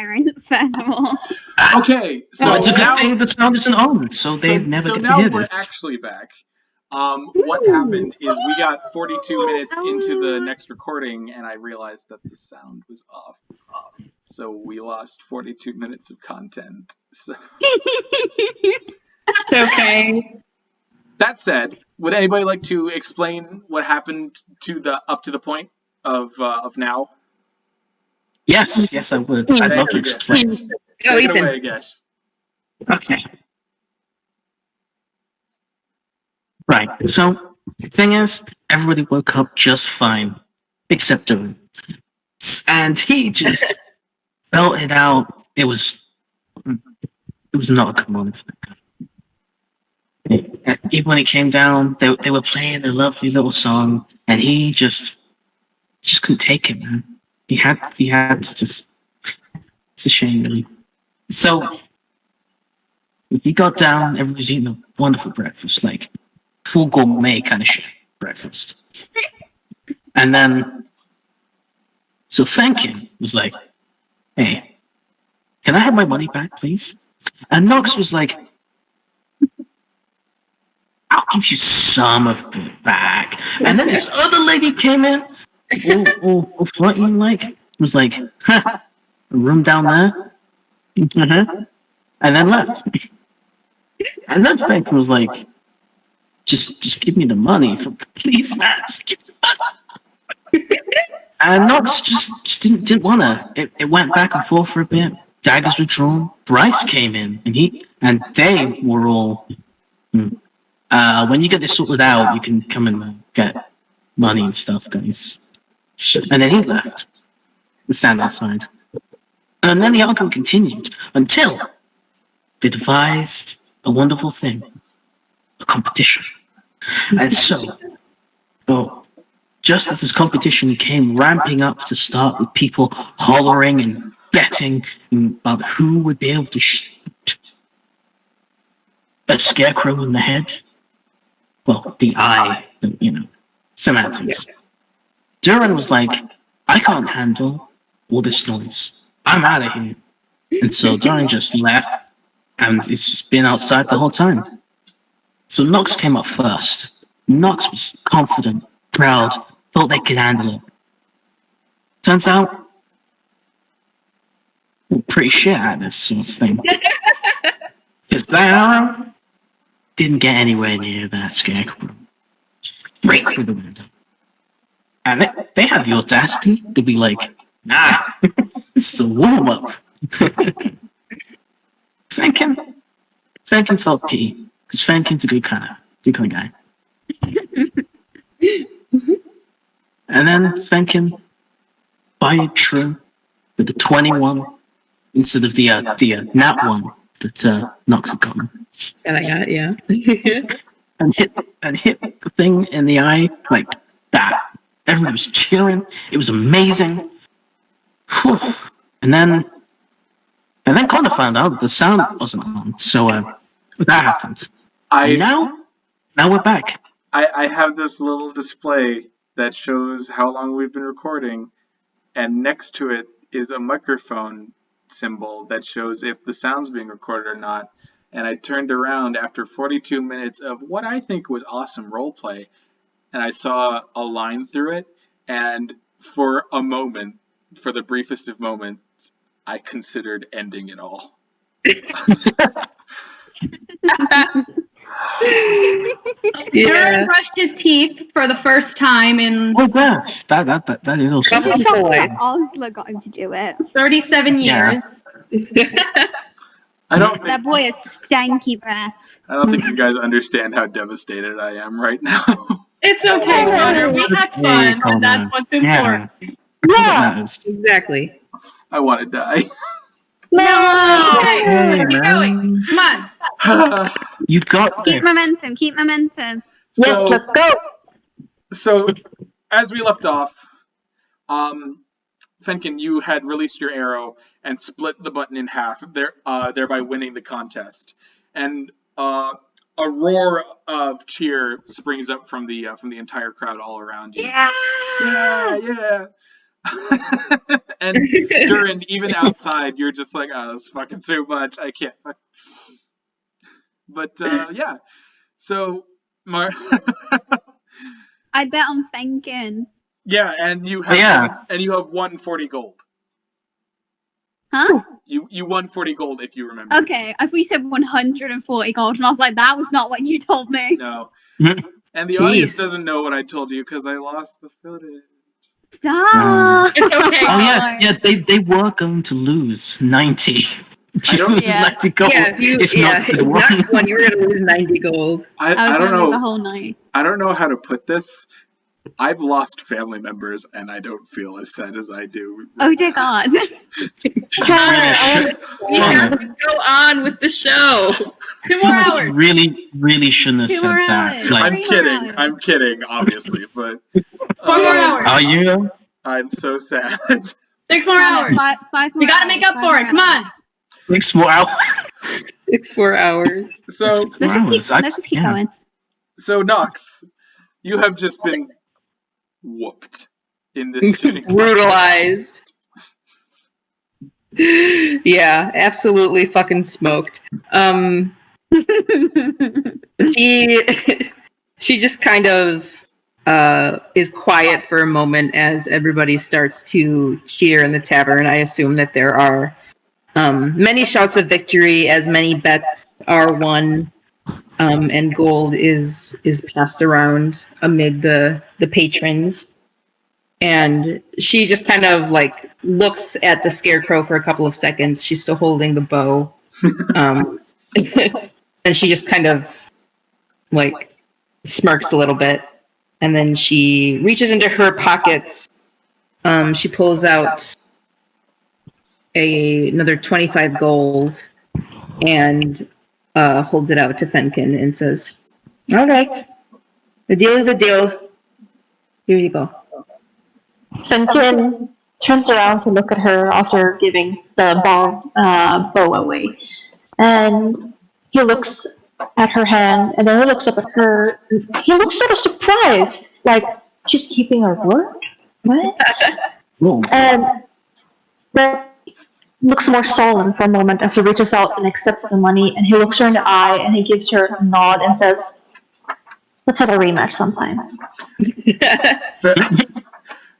parents, first of all. Okay, so it's a good now, thing the sound isn't on, so they never so get to now hear we're this. actually back. What happened is we got 42 minutes into the next recording, and I realized that the sound was off. So we lost 42 minutes of content. So. It's okay. That said, would anybody like to explain what happened up to the point of now? Yes, I would. I'd love to explain. Go, Take it Ethan. away, Gesh. Okay. Right. So the thing is, everybody woke up just fine, except Dhuur'in. And he just felt it out. It was not a good morning for that guy. Even when he came down, they were playing a lovely little song, and he just couldn't take it, man. He had to just. It's a shame, really. So he got down. Everybody was eating a wonderful breakfast, like full gourmet kind of shit breakfast. And then, so Fenkin was like, "Hey, can I have my money back, please?" And Nox was like, "I'll give you some of it back." And then this other lady came in, all flirting, like, was like, "Ha, a room down there?" And then left. And then Fenkin was like, just give me the money, please, man. Just give me the money. And Nox just didn't wanna. It went back and forth for a bit. Daggers were drawn. Bryce came in, and they were all. When you get this sorted out, you can come and get money and stuff, guys. And then he left. The stand outside. And then the argument continued until they devised a wonderful thing, a competition. And so, just as this competition came ramping up to start with people hollering and betting about who would be able to shoot a scarecrow in the head, well, the eye, semantics. Dhuur'in was like, I can't handle all this noise. I'm out of here. And so Dhuur'in just left, and it's been outside the whole time. So Nox came up first. Nox was confident, proud, thought they could handle it. Turns out, we're pretty shit at this sort of thing. Because that arrow didn't get anywhere near that scarecrow. Straight through the window. And they had the audacity to be like, nah, this is a warm-up. Fenkin felt pity, because Fenkin's a good kind of guy. And then Fenkin, by it true, with the 21 instead of the nat 1 that Nox had gotten. And I got it, yeah. and hit the thing in the eye like that. Everyone was cheering. It was amazing. Whew. And then Connor found out that the sound wasn't on. So that happened. And now we're back. I have this little display that shows how long we've been recording, and next to it is a microphone symbol that shows if the sound's being recorded or not. And I turned around after 42 minutes of what I think was awesome roleplay, and I saw a line through it, and for a moment, for the briefest of moments, I considered ending it all. Dhuur'in brushed his teeth for the first time in yes, that is also. Ozla got him to do it. 37 years. I don't. That boy has stanky breath. I don't think you guys understand how devastated I am right now. It's okay, Connor. We had fun, and that's what's important. Yeah, exactly. I want to die. No! Okay, keep going. Come on. You've got Keep momentum. Keep momentum. Yes, let's go. So, as we left off, Fenkin, you had released your arrow and split the button in half, thereby winning the contest. And a roar of cheer springs up from the entire crowd all around you. Yeah. Yeah. And Dhuur'in, even outside, you're just like, oh, that's fucking too much. I can't. But yeah. So, I bet on Fenkin. yeah, and you have Yeah. 140 gold. Huh? You won 40 gold if you remember. Okay, I thought you said 140 gold, and I was like, that was not what you told me. No. Mhm. And the Jeez. audience doesn't know what I told you because I lost the footage. Stop. It's okay. Oh yeah, they were going to lose 90. She's don't- lose Yeah. 90 gold. Yeah, if not for the not one. one, you were gonna lose 90 gold. I I was don't gonna lose a know. whole night. I don't know how to put this. I've lost family members, and I don't feel as sad as I do. Oh dear God. We have to go on with the show. 2 more hours. Really shouldn't have 2 said more that. hours. Like, I'm 3 more kidding. hours. I'm kidding, obviously, but 4 more hours. are you? I'm so sad. 6 more hours. Five more We gotta hours, make up 5 for more it. Come hours. on. 6 more hours. 4 hours. So, Let's just keep going. Nox, you have just been whooped in this shooting. Brutalized. Yeah, absolutely fucking smoked. She just kind of is quiet for a moment as everybody starts to cheer in the tavern. I assume that there are many shouts of victory as many bets are won, and gold is passed around amid the patrons. And she just kind of like looks at the scarecrow for a couple of seconds. She's still holding the bow. And she just kind of like smirks a little bit. And then she reaches into her pockets. She pulls out another 25 gold and holds it out to Fenkin and says, "All right, the deal is a deal. Here you go." Fenkin turns around to look at her after giving the bow away. And he looks at her hand, and then he looks up at her. He looks sort of surprised, like she's keeping her word. What? Whoa. And then looks more solemn for a moment as he reaches out and accepts the money, and he looks her in the eye, and he gives her a nod and says, "Let's have a rematch sometime."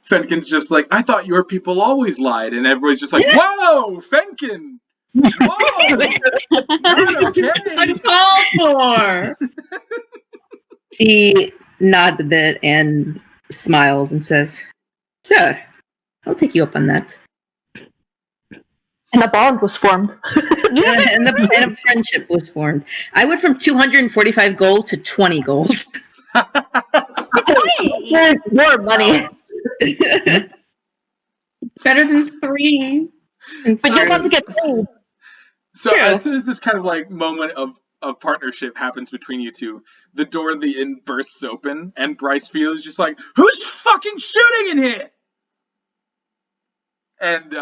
Fenkin's just like, I thought your people always lied, and everybody's just like, whoa, Fenkin! Whoa! Not okay! Uncalled for. She nods a bit and smiles and says, "Sure, I'll take you up on that." And a bond was formed. And a friendship was formed. I went from 245 gold to 20 gold. More money. Better than 3. But you're about to get paid. So True. as soon as this kind of like moment of partnership happens between you two, the door of the inn bursts open, and Bryce feels just like, who's fucking shooting in here? And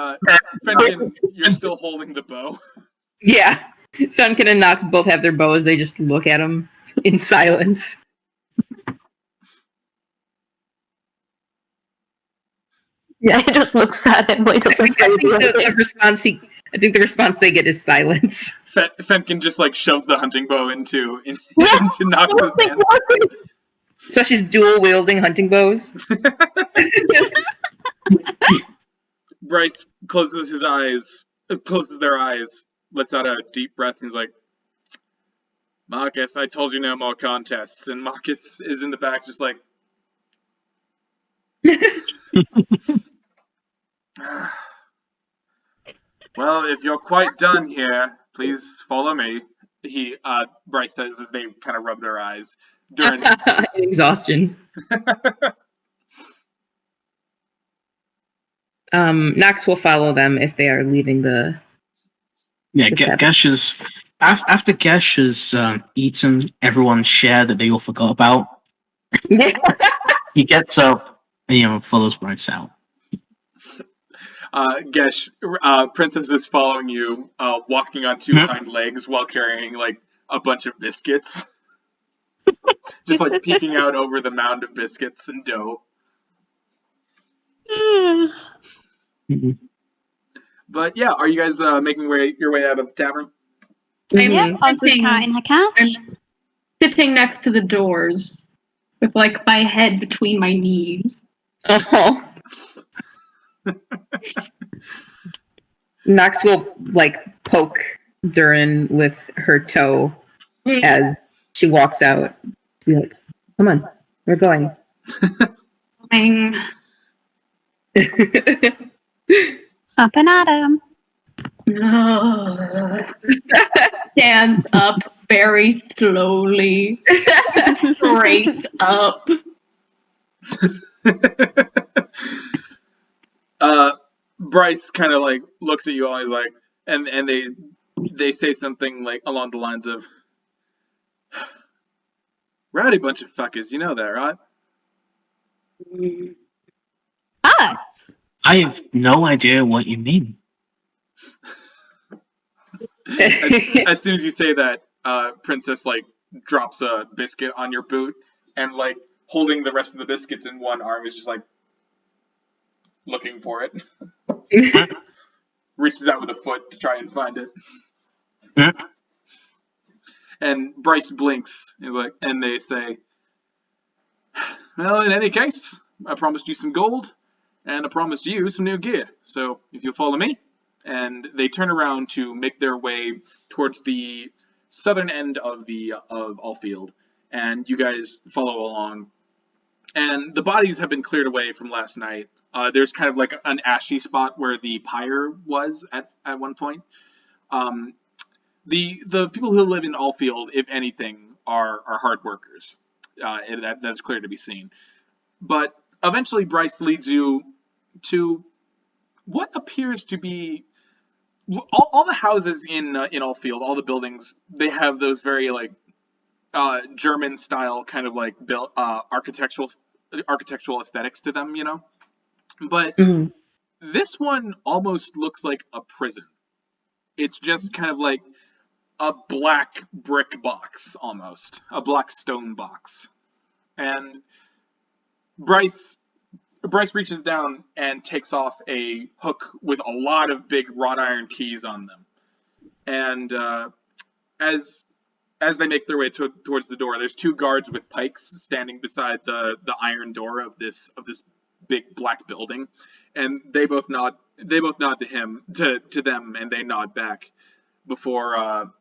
Fenkin, you're still holding the bow. Yeah. Fenkin and Nox both have their bows. They just look at him in silence. Yeah, he just looks at him, but he I doesn't think, say the response they get is silence. Fenkin just like shoves the hunting bow into Yeah. into Nox's hand. So she's dual wielding hunting bows. Bryce closes their eyes, lets out a deep breath, and he's like, Marcus, I told you no more contests. And Marcus is in the back just like, well, if you're quite done here, please follow me. Bryce says as they kind of rub their eyes during Exhaustion. Nox will follow them if they are leaving the... Yeah, The tavern. Gesh is... After Gesh has eaten everyone's share that they all forgot about, he gets up and, follows Bryce out. Gesh, Princess is following you, walking on two hind legs while carrying like a bunch of biscuits. Just like peeking out over the mound of biscuits and dough. Mhm. But yeah, are you guys making your way out of the tavern? Yeah, Ozla's sitting- counting her cash. I'm sitting next to the doors with like my head between my knees. Oh. Nox will like poke Dhuur'in with her toe as she walks out. Be like, "Come on, we're going." Coming. Up and at him. Stands up very slowly, straight up. Bryce kind of like looks at you all. He's like, and they say something like along the lines of, "Rowdy bunch of fuckers, you know that, right?" Us. I have no idea what you mean. As soon as you say that, Princess like drops a biscuit on your boot, and like holding the rest of the biscuits in one arm is just like looking for it. Reaches out with a foot to try and find it. And Bryce blinks. He's like, and they say, "Well, in any case, I promised you some gold, and I promised you some new gear. So if you'll follow me." And they turn around to make their way towards the southern end of Alfield, and you guys follow along. And the bodies have been cleared away from last night. There's kind of like an ashy spot where the pyre was at one point. The people who live in Alfield, if anything, are hard workers. That's clear to be seen. But eventually, Bryce leads you to what appears to be all the houses in Alfield, all the buildings. They have those very like German style kind of like built architectural aesthetics to them, you know. But this one almost looks like a prison. It's just kind of like a black brick box, almost a black stone box. And Bryce reaches down and takes off a hook with a lot of big wrought iron keys on them. And as they make their way towards the door, there's two guards with pikes standing beside the iron door of this big black building, and they both nod to him to them, and they nod back before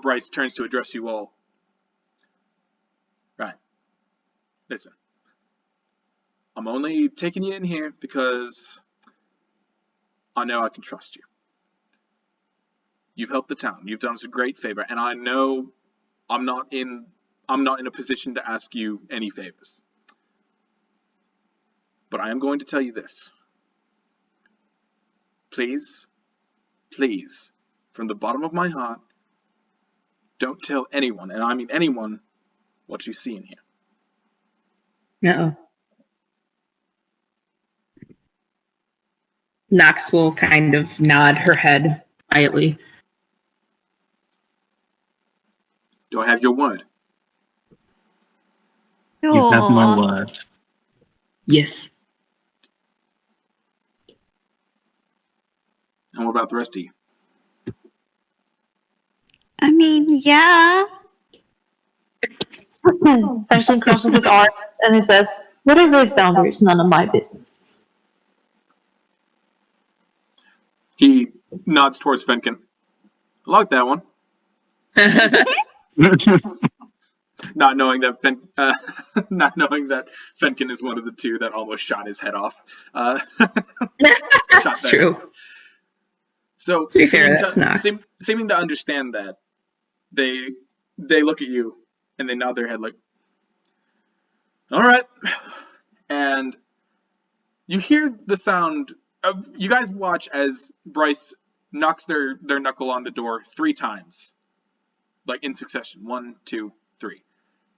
Bryce turns to address you all. Right. Listen. I'm only taking you in here because I know I can trust you. You've helped the town. You've done us a great favor, and I know I'm not in a position to ask you any favors. But I am going to tell you this. Please, please, from the bottom of my heart, don't tell anyone, and I mean anyone, what you see in here. Uh-oh. Nox will kind of nod her head quietly. Do I have your word? You have my Aw. word. Yes. And what about the rest of you? I mean, yeah. Fenkin crosses his arms and he says, "Whatever is down there is none of my business." He nods towards Fenkin. I like that one. Not knowing that Fenkin is one of the two that almost shot his head off. That's true. So to be fair, that's not seeming to understand that, they look at you and they nod their head like, "All right," and you hear the sound of, you guys watch as Bryce knocks their knuckle on the door 3 times, like in succession, 1, 2, 3,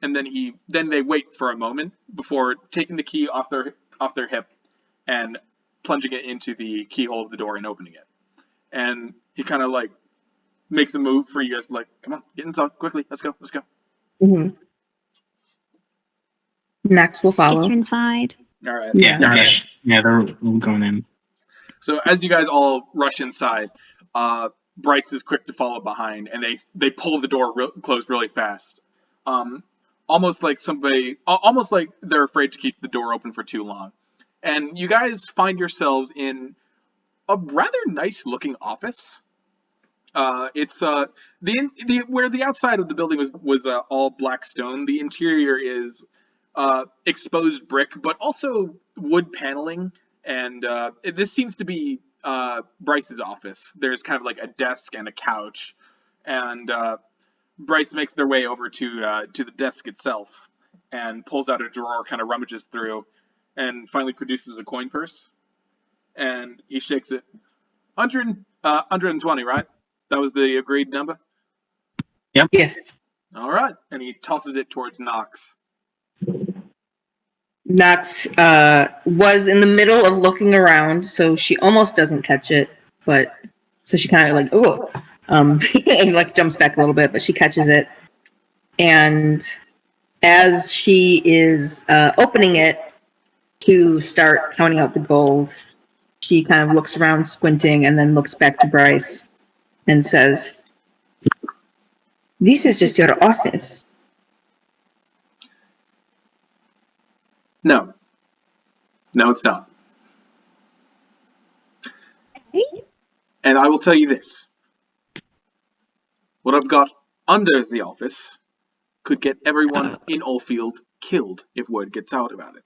and then they wait for a moment before taking the key off their hip and plunging it into the keyhole of the door and opening it. And he kind of like makes a move for you guys, like, "Come on, get inside quickly. Let's go." Mm-hmm. Nox will Let's get follow. you inside. All right. Yeah. Okay. Yeah, they're going in. So as you guys all rush inside, Bryce is quick to follow behind, and they pull the door closed really fast, almost like they're afraid to keep the door open for too long. And you guys find yourselves in a rather nice looking office. It's where the outside of the building was all black stone. The interior is exposed brick, but also wood paneling. And this seems to be Bryce's office. There's kind of like a desk and a couch, and Bryce makes their way over to the desk itself and pulls out a drawer, kind of rummages through, and finally produces a coin purse. And he shakes it. 120, right? That was the agreed number? Yes. All right. And he tosses it towards Nox. Nox was in the middle of looking around, so she almost doesn't catch it, but so she kind of like, oh, and like jumps back a little bit, but she catches it. And as she is opening it to start counting out the gold, she kind of looks around, squinting, and then looks back to Bryce and says, "This is just your office." No. No, it's not. And I will tell you this. What I've got under the office could get everyone in Alfield killed if word gets out about it.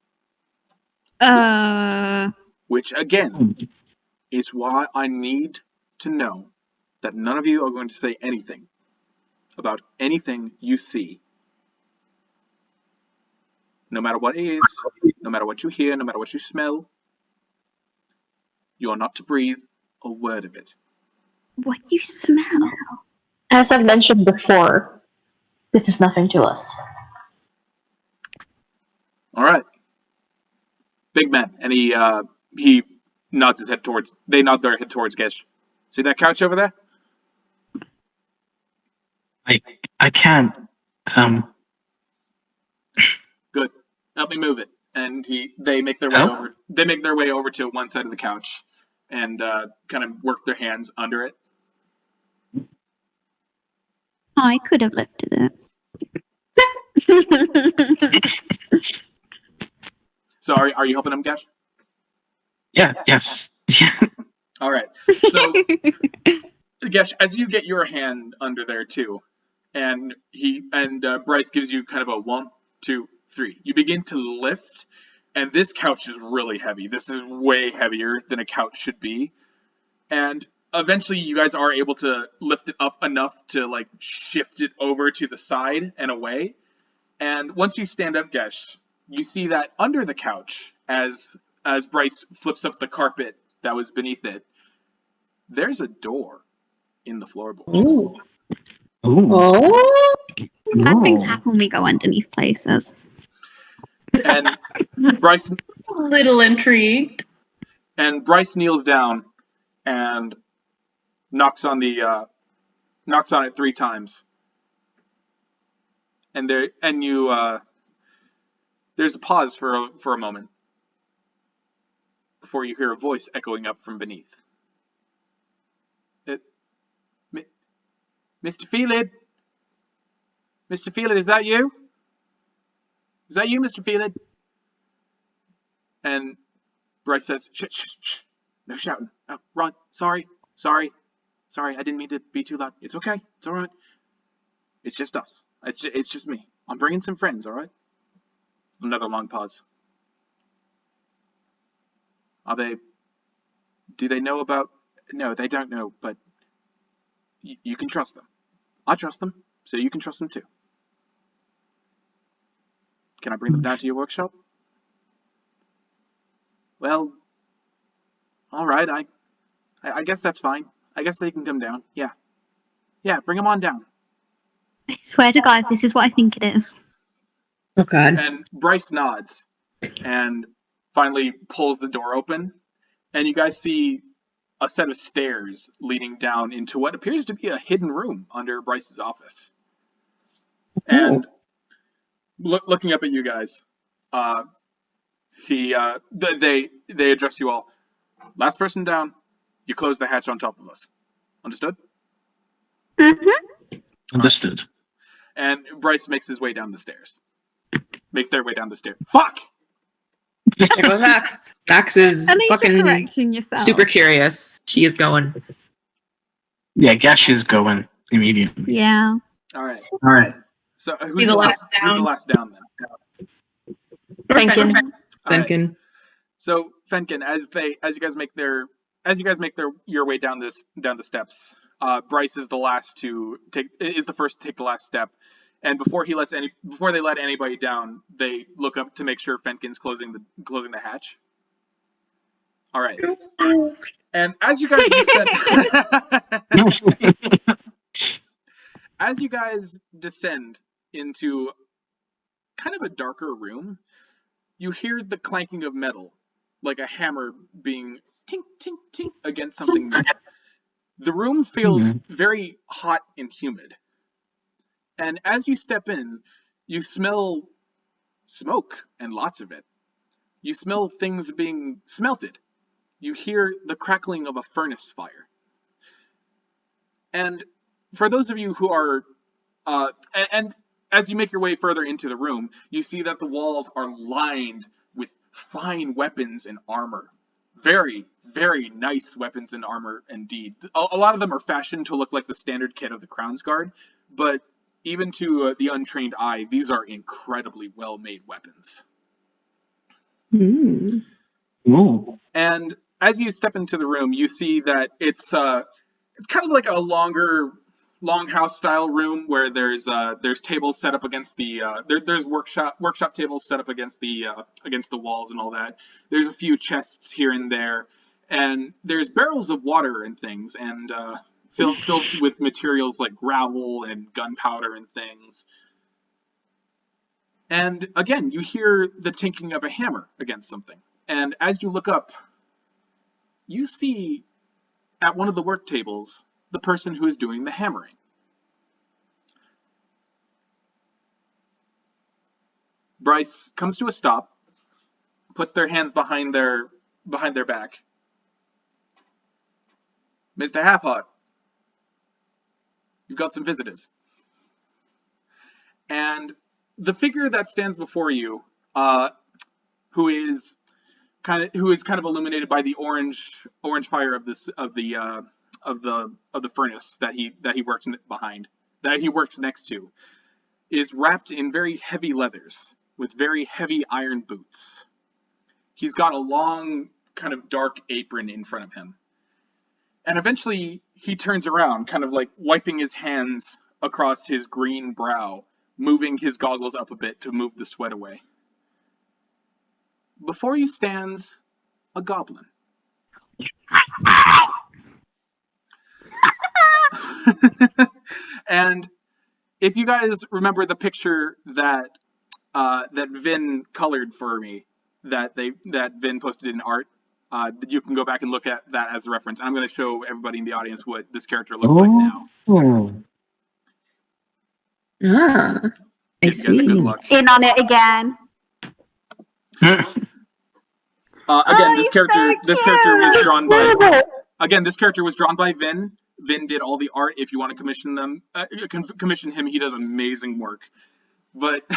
Which, again, is why I need to know that none of you are going to say anything about anything you see. No matter what it is, no matter what you hear, no matter what you smell, you are not to breathe a word of it. What you smell? As I've mentioned before, this is nothing to us. All right. Big man. And he nods his head towards, they nod their head towards Gesh. See that couch over there? I can't. Good. Help me move it. And they make their way over. They make their way over to one side of the couch, and kind of work their hands under it. I could have lifted it. So are you helping him, Gesh? Yeah. Yes. Yeah. All right. So Gesh, as you get your hand under there too, and Bryce gives you kind of a 1, 2, 3. You begin to lift, and this couch is really heavy. This is way heavier than a couch should be. And eventually you guys are able to lift it up enough to like shift it over to the side and away. And once you stand up, Gesh, you see that under the couch, as Bryce flips up the carpet that was beneath it, there's a door in the floorboards. Ooh. Ooh. Oh? Bad things happen when we go underneath places. And Bryce A little intrigued. And Bryce kneels down and knocks on it 3 times. And there's a pause for a moment before you hear a voice echoing up from beneath. Mr. Fielid? Mr. Fielid, is that you? Is that you, Mr. Fielid? And Bryce says, shh, shh, shh. No shouting. Oh, Ron, sorry, I didn't mean to be too loud. It's okay, it's all right. It's just us. It's just me. I'm bringing some friends, all right? Another long pause. Do they know about... No, they don't know, but you can trust them. I trust them, so you can trust them too. Can I bring them down to your workshop? Well, all right, I guess that's fine. I guess they can come down. Yeah, bring them on down. I swear to God, this is what I think it is. Oh, God. And Bryce nods and finally pulls the door open, and you guys see a set of stairs leading down into what appears to be a hidden room under Bryce's office. And looking up at you guys, They address you all. Last person down. You close the hatch on top of us. Understood? Mm-hmm. Understood. And Bryce makes his way down the stairs. Makes their way down the stairs. Fuck! There goes Nox. Nox is At least you're fucking correcting yourself. super curious. She is going. Yeah, Gesh is going immediately. Yeah. All right. So Be who's the the last last? Who's the down. last down then? Fenkin. All right. Fenkin. So Fenkin, as you guys make your way down the steps, Bryce is the first to take the last step, and before they let anybody down, they look up to make sure Fenkin's closing the hatch. All right. And as you guys descend into kind of a darker room, you hear the clanking of metal, like a hammer being tink, tink, tink against something new. The room feels very hot and humid. And as you step in, you smell smoke, and lots of it. You smell things being smelted. You hear the crackling of a furnace fire. And for those of you who are, and as you make your way further into the room, you see that the walls are lined with fine weapons and armor. Very, very nice weapons and armor indeed. A lot of them are fashioned to look like the standard kit of the Crown's Guard, but even to the untrained eye, these are incredibly well-made weapons. Ooh. And as you step into the room, you see that it's kind of like a longhouse style room where there's tables set up against there's workshop tables set up against the walls and all that. There's a few chests here and there, and there's barrels of water and things, and filled with materials like gravel and gunpowder and things. And again, you hear the tinking of a hammer against something. And as you look up, you see at one of the work tables the person who is doing the hammering. Bryce comes to a stop, puts their hands behind their back. Mr. Halfheart, you've got some visitors. And the figure that stands before you, who is kind of illuminated by the orange fire of the furnace that he works next to, is wrapped in very heavy leathers with very heavy iron boots. He's got a long kind of dark apron in front of him. And eventually he turns around, kind of like wiping his hands across his green brow, moving his goggles up a bit to move the sweat away. Before you stands a goblin. And if you guys remember the picture that Vinn colored for me, that Vinn posted in art, you can go back and look at that as a reference. I'm going to show everybody in the audience what this character looks like now. I see. Good luck. In on it again. Again, this character was drawn by. Again, this character was drawn by Vinn. Vinn did all the art. If you want to commission him, he does amazing work. But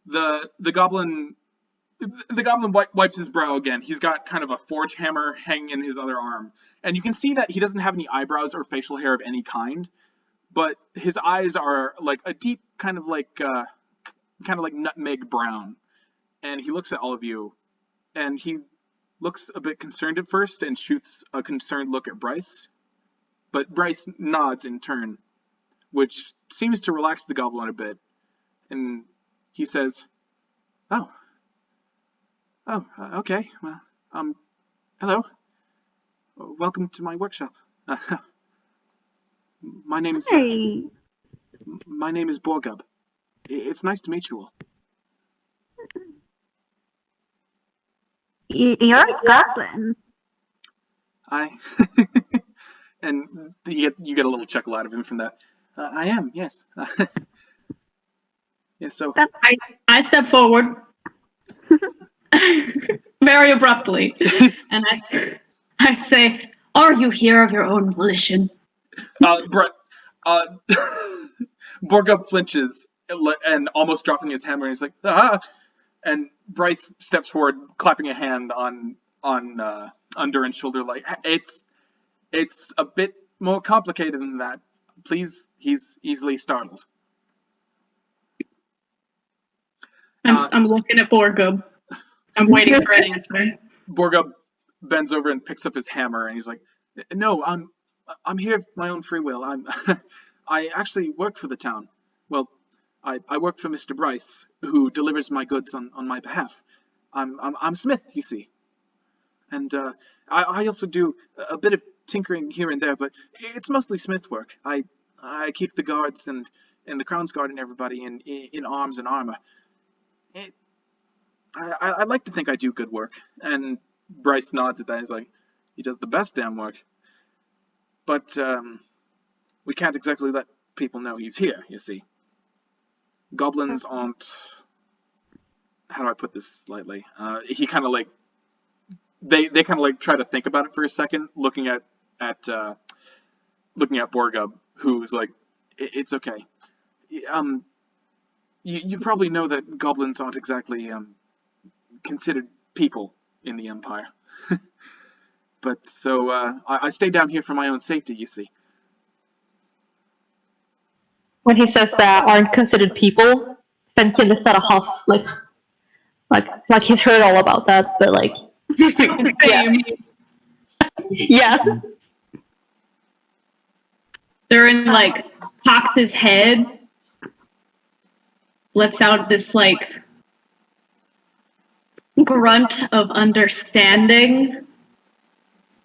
the goblin wipes his brow again. He's got kind of a forge hammer hanging in his other arm, and you can see that he doesn't have any eyebrows or facial hair of any kind. But his eyes are like a deep kind of like nutmeg brown, and he looks at all of you, and he looks a bit concerned at first and shoots a concerned look at Bryce, but Bryce nods in turn, which seems to relax the goblin a bit, and he says, "Oh, okay. Well, hello. Welcome to my workshop. My name is Borgub. It's nice to meet you all." You're a goblin. And you get a little chuckle out of him from that. I am, yes. Yeah, so That's I step forward very abruptly, and I say, "Are you here of your own volition?" Brett, Borgup flinches and almost dropping his hammer, and he's like, ah! And Bryce steps forward, clapping a hand on Dhuur'in's shoulder, like, it's a bit more complicated than that. Please, he's easily startled. I'm looking at Borgub. I'm waiting for an answer. Borgup bends over and picks up his hammer, and he's like, "No, I'm here of my own free will. I actually work for the town. Well, I work for Mr. Bryce, who delivers my goods on my behalf. I'm Smith, you see, and I also do a bit of tinkering here and there, but it's mostly Smith work. I keep the guards and the Crown's Guard and everybody in arms and armor. I like to think I do good work." And Bryce nods at that. He's like, "He does the best damn work. But we can't exactly let people know he's here, you see. Goblins aren't... How do I put this lightly? He kind of like... They kind of like try to think about it for a second, looking at Borgub, who's like, "It's okay. You probably know that goblins aren't exactly considered people in the Empire. But so I stay down here for my own safety, you see." When he says aren't considered people, Fenkin lets out a huff, like he's heard all about that, but like, Same. yeah. Dhuur'in like cocks his head, lets out this like grunt of understanding,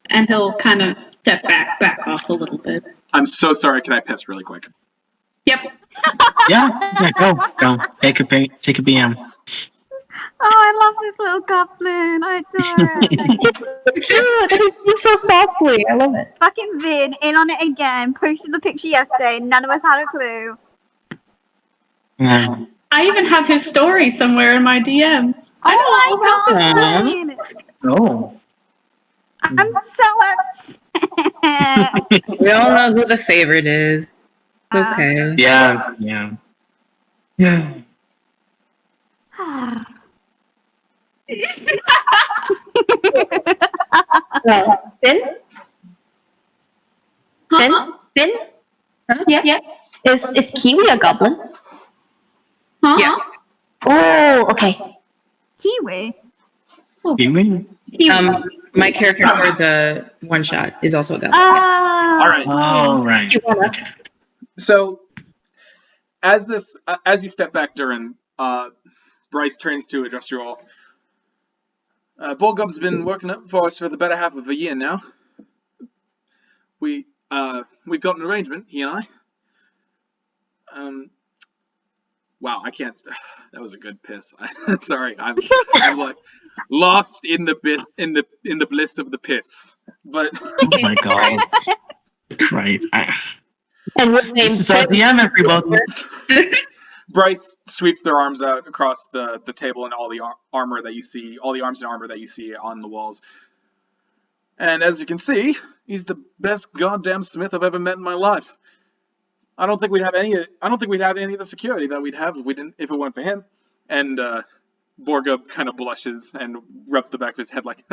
and he'll kind of step back off a little bit. I'm so sorry, can I piss really quick? Yep. Yeah, go. Take a BM. oh, I love this little goblin. I adore it. He's so softly. I love it. Fucking Vinn in on it again. Posted the picture yesterday. None of us had a clue. Yeah. I even have his story somewhere in my DMs. Oh my god, Vinn! Oh. I'm so upset. We all know who the favorite is. It's okay. Yeah. Finn? Finn? Yeah. Is Kiwi a goblin? Huh? Yeah. Oh, okay. Kiwi. You win. My character for the one shot is also a goblin. All right. Oh, right. Okay. So, as you step back, Dhuur'in, Bryce turns to address you all. Borgub's been working up for us for the better half of a year now. We've got an arrangement, he and I. Wow, I can't. That was a good piss. Sorry, I'm like lost in the bliss of the piss. But Oh my god. Right. And This is our DM, everybody. Bryce sweeps their arms out across the table and all the armor that you see, all the arms and armor that you see on the walls. And as you can see, he's the best goddamn smith I've ever met in my life. I don't think we'd have any of the security that we'd have if it weren't for him. And Borgub kind of blushes and rubs the back of his head like,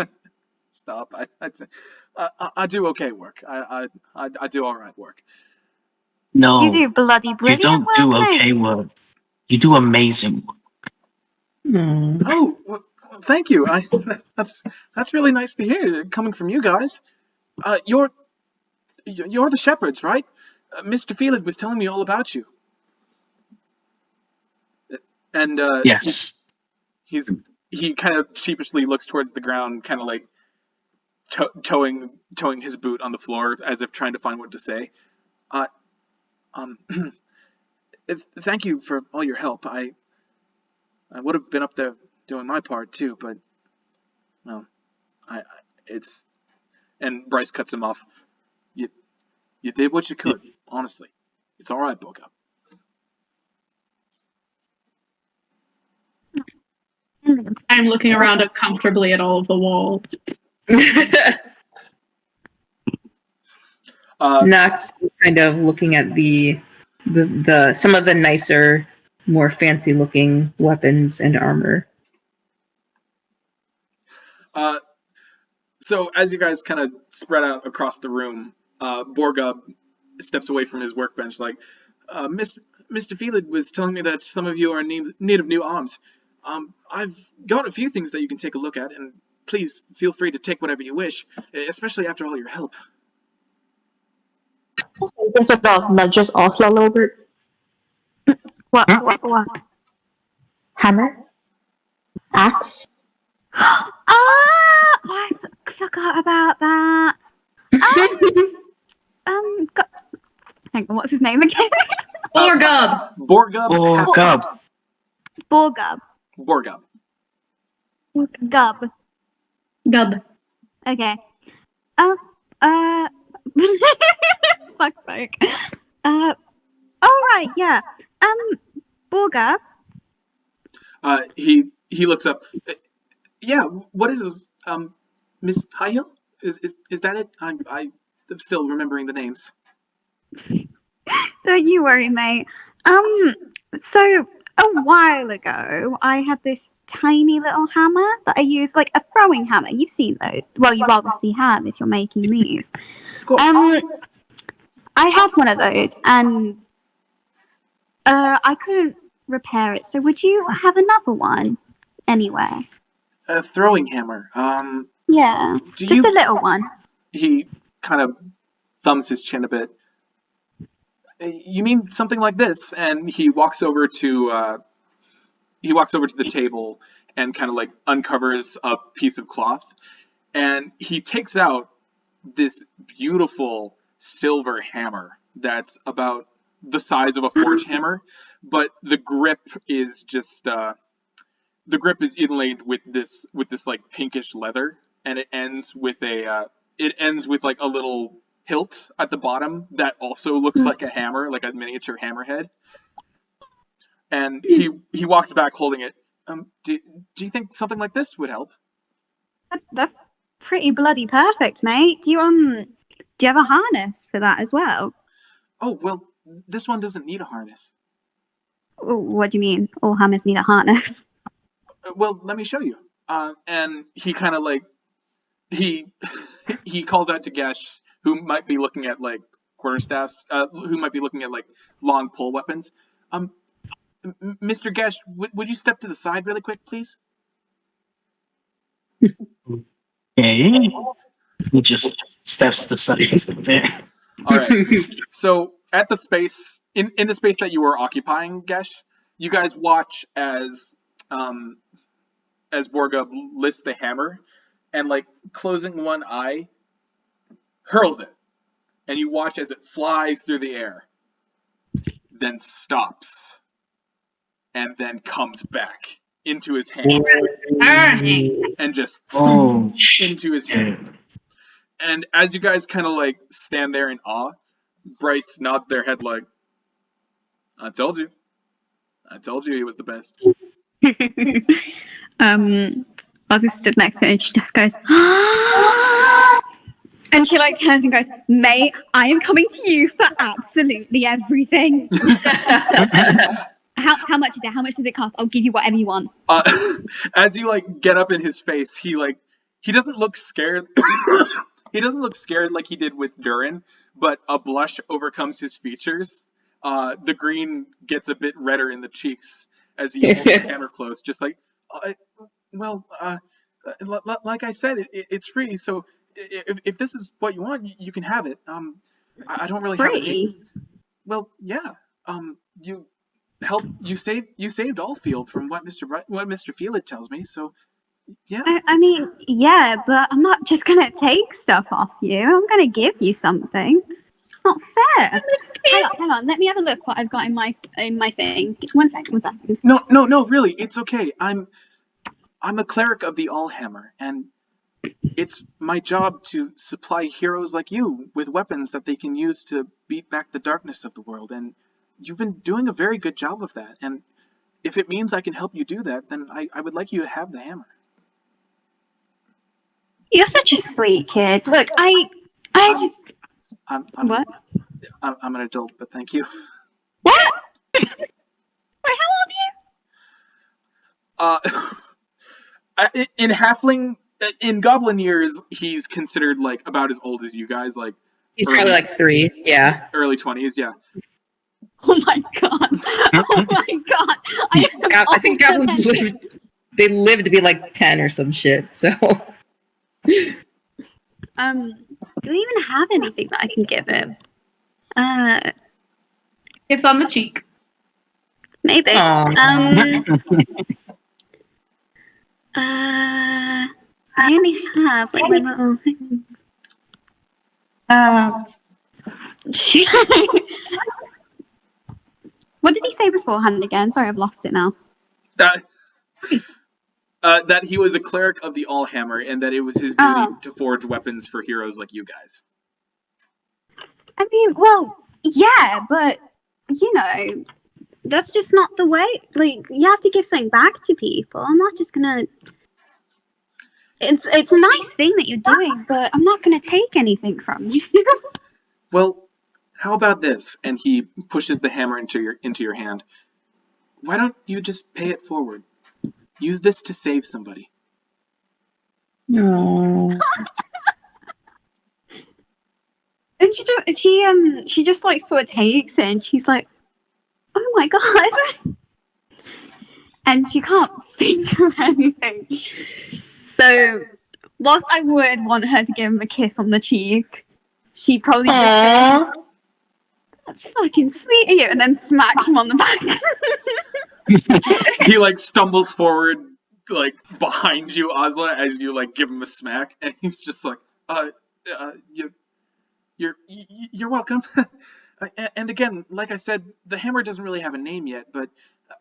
"Stop! I do okay work. I do all right work." No. You do bloody brilliant. You don't do work, mate. okay work. You do amazing work. Oh, well, thank you. That's really nice to hear coming from you guys. You're the shepherds, right? Mr. Field was telling me all about you. And Yes. he kind of sheepishly looks towards the ground, kind of like towing his boot on the floor as if trying to find what to say. Thank you for all your help. I would have been up there doing my part too, but well, it's. And Bryce cuts him off. You did what you could. Honestly, it's all right, Borgub. I'm looking around uncomfortably at all of the walls. Nox is kind of looking at the some of the nicer, more fancy looking weapons and armor. So as you guys kind of spread out across the room, Borgub steps away from his workbench like, Mr. Felid was telling me that some of you are in need of new arms. I've got a few things that you can take a look at, and please feel free to take whatever you wish, especially after all your help. This sort of nudges Ozla a little bit. What? Hammer? Axe? I forgot about that. Hang on, what's his name again? Borgub! Borgub. Borgub. Borgub. Gub. Gub. Okay. Fuck's sake. Alright, yeah. Borgub. He looks up. Yeah, what is this? Miss Highhill? Is that it? I'm still remembering the names. Don't you worry, mate. So a while ago, I had this tiny little hammer that I used, like a throwing hammer. You've seen those. Well, you obviously have if you're making these. Of course. I had one of those, and I couldn't repair it. So would you have another one anywhere? A throwing hammer. Yeah, just a little one. He kind of thumbs his chin a bit. You mean something like this? And he walks over to the table and kind of like uncovers a piece of cloth, and he takes out this beautiful silver hammer that's about the size of a forge hammer, but the grip is just inlaid with this like pinkish leather, and it ends with like a little hilt at the bottom that also looks like a hammer, like a miniature hammerhead. And he walks back holding it. Do you think something like this would help? That's pretty bloody perfect, mate. Do you have a harness for that as well? Oh, well, this one doesn't need a harness. What do you mean? All hammers need a harness. Well, let me show you. And he kind of like he calls out to Gesh, who might be looking at like quarterstaffs, who might be looking at like long pole weapons. Mr. Gesh, would you step to the side really quick, please? Okay. He just steps to the side a bit. All right. So at the space in the space that you were occupying, Gesh, you guys watch as Borgub lifts the hammer and, like, closing one eye, hurls it, and you watch as it flies through the air, then stops, and then comes back into his hand, and just into his hand. And as you guys kind of like stand there in awe, Bryce nods their head like, I told you he was the best. Ozzy stood next to it and she just goes, and she like turns and goes, mate, I am coming to you for absolutely everything. How much is it? How much does it cost? I'll give you whatever you want. As you like get up in his face, he doesn't look scared. He doesn't look scared like he did with Dhuur'in, but a blush overcomes his features. The green gets a bit redder in the cheeks as he holds the hammer close, just like, like I said, it's free. So if this is what you want, you can have it. I don't really have it. Well, yeah. You saved Alfield from what Mr. Felid tells me. So yeah. I mean, yeah, but I'm not just gonna take stuff off you. I'm gonna give you something. It's not fair. Hang on. Let me have a look what I've got in my thing. One second. No, really, it's okay. I'm a cleric of the Allhammer, and it's my job to supply heroes like you with weapons that they can use to beat back the darkness of the world. And you've been doing a very good job of that. And if it means I can help you do that, then I would like you to have the hammer. You're such a sweet kid. Look, I just I'm what? I'm an adult, but thank you. What? Wait, how old are you? In halfling, in goblin years, he's considered like about as old as you guys, like He's probably like 3. Yeah. early 20s. Yeah. Oh my god! Oh my god! I think goblins live to be like 10 or some shit. So. Do we even have anything that I can give him? Kiss on the cheek. Maybe. I only have like my little thing. What did he say beforehand again? Sorry, I've lost it now. That he was a cleric of the Allhammer, and that it was his duty to forge weapons for heroes like you guys. I mean, well, yeah, but you know, that's just not the way. Like, you have to give something back to people. I'm not just gonna. It's a nice thing that you're doing, but I'm not gonna take anything from you. Well, how about this? And he pushes the hammer into your hand. Why don't you just pay it forward? Use this to save somebody. No. And she just like sort of takes it, and she's like, "Oh my god!" And she can't think of anything. So, whilst I would want her to give him a kiss on the cheek, she probably just goes, "That's fucking sweet of you," and then smacks him on the back. He like stumbles forward, like behind you, Ozla, as you like give him a smack, and he's just like, you're welcome." And again, like I said, the hammer doesn't really have a name yet, but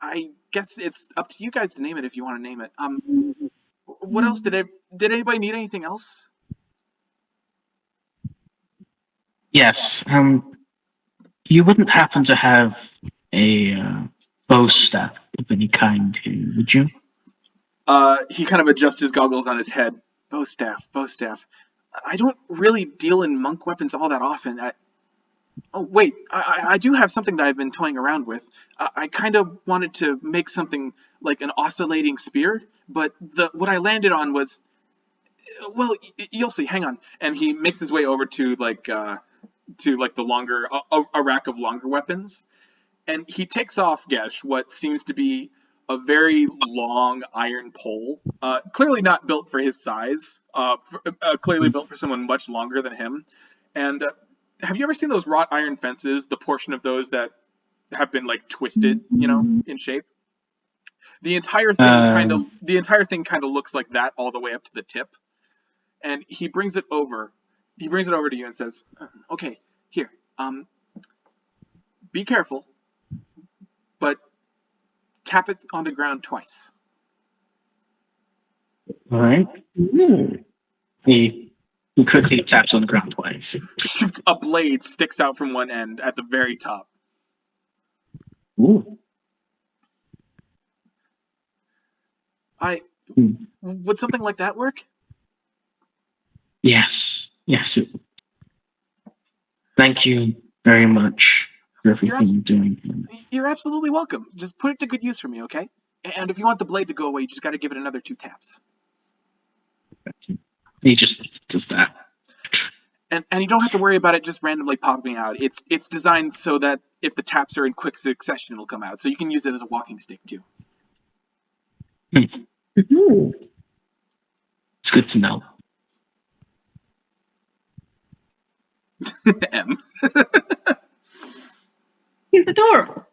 I guess it's up to you guys to name it if you want to name it. What else did anybody need anything else? Yes. You wouldn't happen to have a bow staff of any kind here, would you? He kind of adjusts his goggles on his head. Bow staff. I don't really deal in monk weapons all that often. Oh, wait, I do have something that I've been toying around with. I kind of wanted to make something like an oscillating spear, but what I landed on was, well, you'll see. Hang on. And he makes his way over to the longer, a rack of longer weapons. And he takes off, Gesh, what seems to be a very long iron pole, clearly not built for his size, clearly built for someone much longer than him. And have you ever seen those wrought iron fences, the portion of those that have been like twisted, in shape? The entire thing kind of looks like that all the way up to the tip. And he brings it over to you and says, "Okay, here. Be careful, but tap it on the ground twice." All right. He quickly taps on the ground twice. A blade sticks out from one end at the very top. Ooh. Would something like that work? Yes. Thank you very much for everything you're doing. You're absolutely welcome. Just put it to good use for me, okay? And if you want the blade to go away, you just got to give it another 2 taps. He just does that. And you don't have to worry about it just randomly popping out. It's designed so that if the taps are in quick succession, it'll come out. So you can use it as a walking stick too. It's good to know. M. He's adorable.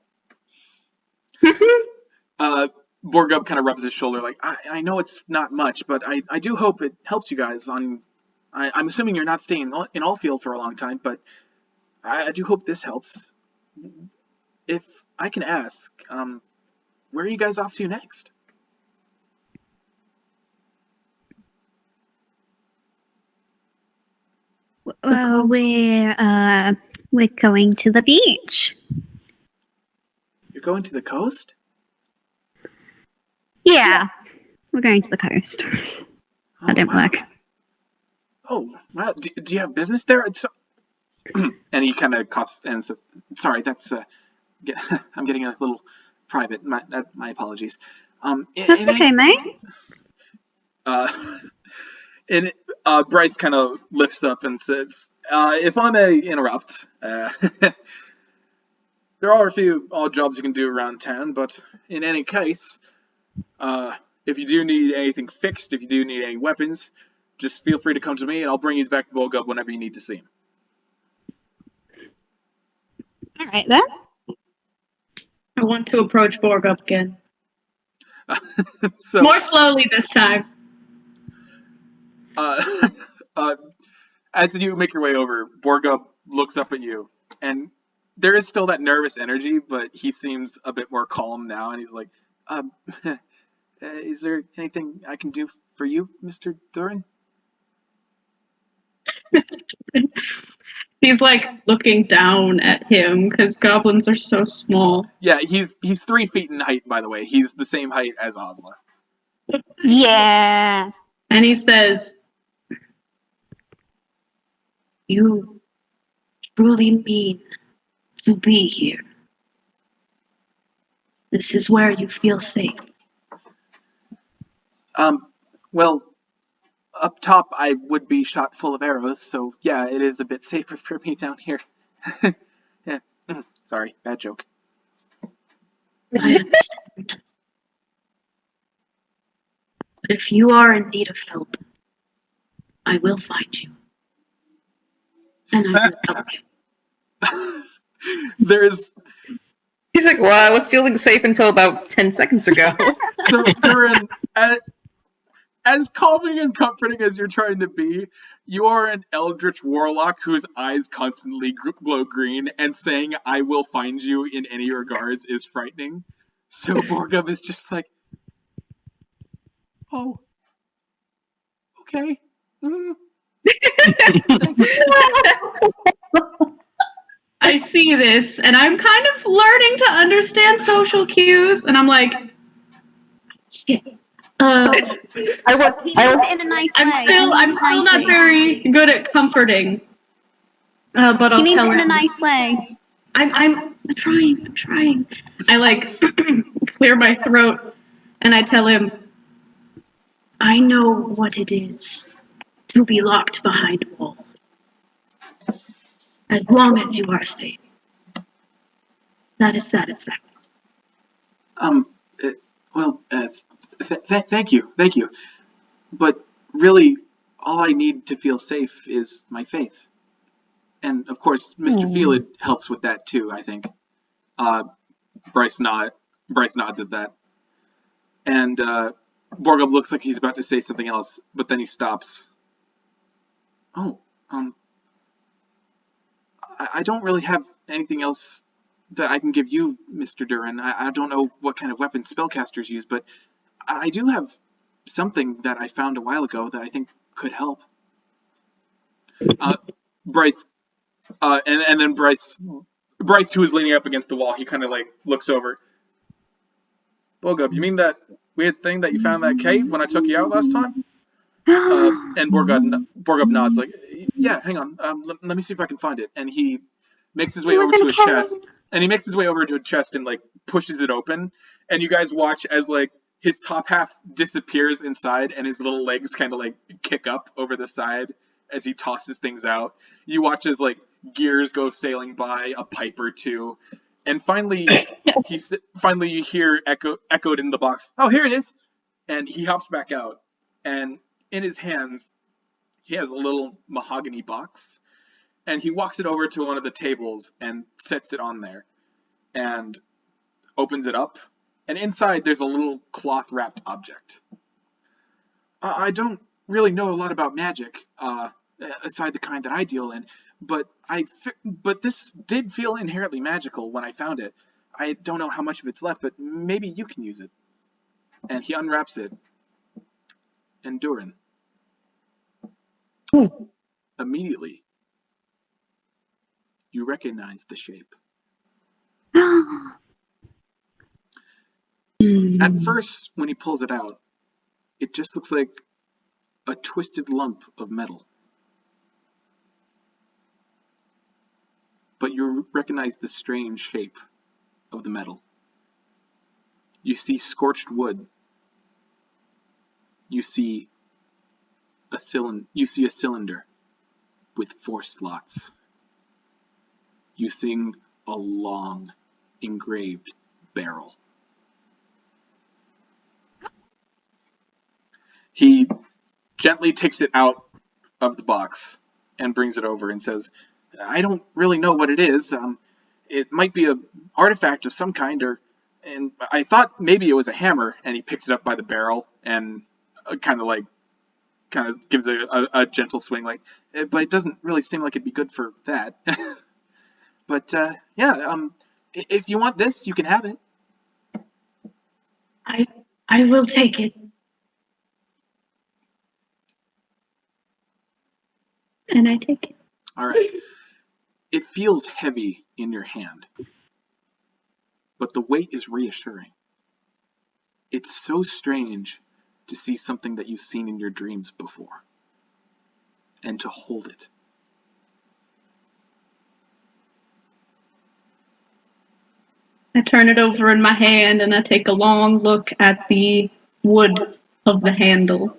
Borgub kind of rubs his shoulder like, I know it's not much, but I do hope it helps you guys on... I'm assuming you're not staying in Alfield for a long time, but I do hope this helps. If I can ask, where are you guys off to next? Well, we're going to the beach. You're going to the coast? Yeah, we're going to the coast. That didn't work. Oh, wow. Do you have business there? And he kind of coughs and says, "Sorry, that's I'm getting a little private. My apologies." That's okay, mate. And Bryce kind of lifts up and says, "If I may interrupt, there are a few odd jobs you can do around town, but in any case, if you do need anything fixed, if you do need any weapons, just feel free to come to me, and I'll bring you back to Volgub whenever you need to see him." All right, then. I want to approach Borg up again. So, More slowly this time. as you make your way over, Borgub looks up at you, and there is still that nervous energy, but he seems a bit more calm now, and he's like, "Is there anything I can do for you, Mr. Dhuur'in?" He's like looking down at him because goblins are so small. Yeah, he's 3 feet in height, by the way. He's the same height as Ozla. Yeah. And he says, "You truly mean to be here. This is where you feel safe." Well, up top I would be shot full of arrows, so yeah, it is a bit safer for me down here. Yeah. Sorry, bad joke. I understand. But if you are in need of help, I will find you. And I will help you. There's He's like, well, I was feeling safe until about 10 seconds ago. so Dhuur'in, as calming and comforting as you're trying to be, you are an eldritch warlock whose eyes constantly glow green, and saying "I will find you" in any regards is frightening. So Borgub is just like, "Oh, okay." I see this, and I'm kind of learning to understand social cues, and I'm like, shit. He means it in a nice way. I'm still not very good at comforting. But I'll He means tell it in a him. nice way. I'm trying. I like clear my throat, and I tell him, I know what it is to be locked behind walls. As long as you are safe. That is satisfactory. Thank you. But really, all I need to feel safe is my faith. And of course, Mr. Feelid helps with that too, I think. Bryce nods at that. And Borgub looks like he's about to say something else, but then he stops. Oh, I don't really have anything else that I can give you, Mr. Dhuur'in. I don't know what kind of weapons spellcasters use, but I do have something that I found a while ago that I think could help. Bryce, and then Bryce, who is leaning up against the wall, he kind of like looks over. Borgub, you mean that weird thing that you found in that cave when I took you out last time? And Borgub nods, like, yeah, hang on, let me see if I can find it. And he makes his way over to a chest, and he makes his way over to a chest and like pushes it open. And you guys watch as like his top half disappears inside, and his little legs kind of like kick up over the side as he tosses things out. You watch as like gears go sailing by, a pipe or two, and finally you hear echoed in the box, "Oh, here it is!" And he hops back out, and in his hands he has a little mahogany box, and he walks it over to one of the tables and sets it on there, and opens it up, and inside there's a little cloth wrapped object. I don't really know a lot about magic, aside the kind that I deal in, but this did feel inherently magical when I found it. I don't know how much of it's left, but maybe you can use it. And he unwraps it, and Dhuur'in, immediately, you recognize the shape. At first, when he pulls it out, it just looks like a twisted lump of metal. But you recognize the strange shape of the metal. You see scorched wood. You see a cylinder with 4 slots. You see a long, engraved barrel. He gently takes it out of the box and brings it over and says, I don't really know what it is. It might be an artifact of some kind, and I thought maybe it was a hammer. And he picks it up by the barrel and kind of gives a gentle swing, but it doesn't really seem like it'd be good for that. But if you want this, you can have it. I will take it. And I take it. All right. It feels heavy in your hand, but the weight is reassuring. It's so strange to see something that you've seen in your dreams before, and to hold it. I turn it over in my hand and I take a long look at the wood of the handle.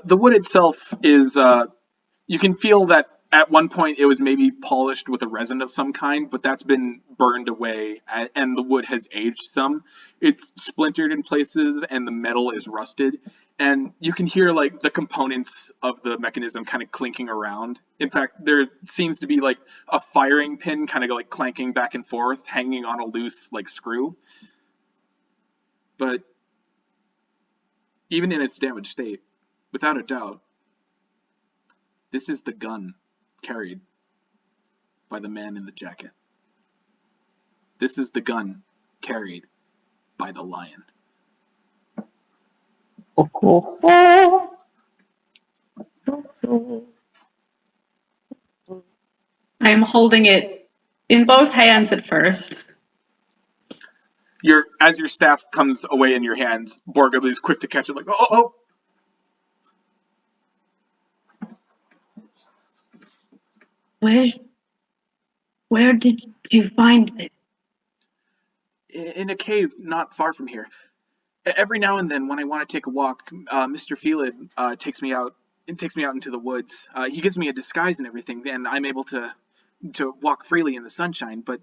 The wood itself is, you can feel that at one point it was maybe polished with a resin of some kind, but that's been burned away and the wood has aged some. It's splintered in places and the metal is rusted. And you can hear like the components of the mechanism kind of clinking around. In fact, there seems to be like a firing pin kind of like clanking back and forth, hanging on a loose like screw. But even in its damaged state, without a doubt, this is the gun carried by the man in the jacket. This is the gun carried by the lion. I am holding it in both hands at first. As your staff comes away in your hands, Borgub is quick to catch it, like, oh. Where did you find it? In a cave not far from here. Every now and then, when I want to take a walk, Mr. Felid takes me out into the woods. He gives me a disguise and everything, and I'm able to walk freely in the sunshine. But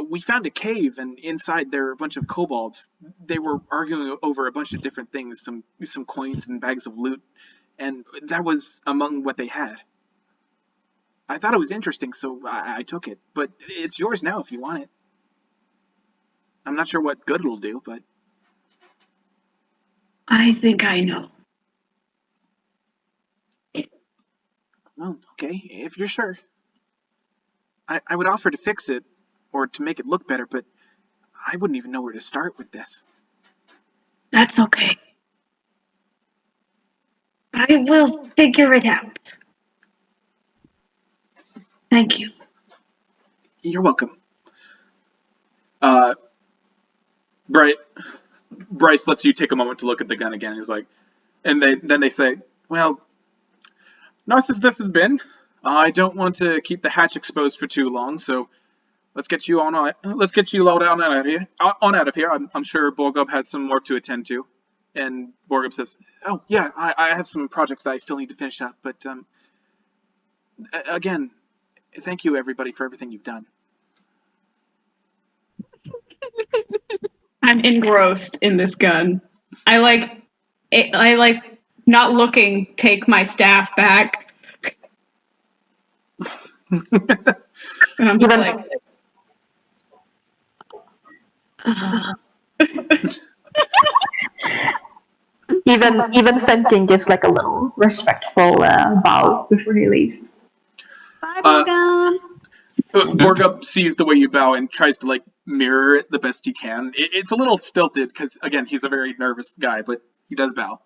we found a cave, and inside there are a bunch of kobolds. They were arguing over a bunch of different things, some coins and bags of loot, and that was among what they had. I thought it was interesting, so I took it. But it's yours now if you want it. I'm not sure what good it'll do, but... I think I know. Well, okay, if you're sure. I would offer to fix it, or to make it look better, but I wouldn't even know where to start with this. That's okay. I will figure it out. Thank you. You're welcome. Bryce lets you take a moment to look at the gun again. He's like, and then they say, well, nice as this has been, I don't want to keep the hatch exposed for too long, so let's get you low down out of here. I'm sure Borgub has some work to attend to. And Borgub says, oh yeah, I have some projects that I still need to finish up, but again, thank you everybody for everything you've done. I'm engrossed in this gun. I not looking, take my staff back. And I'm just like, Even Fenkin gives like a little respectful bow before he leaves. Bye, Borgum. Borgub sees the way you bow and tries to like mirror it the best he can. It's a little stilted because again he's a very nervous guy, but he does bow.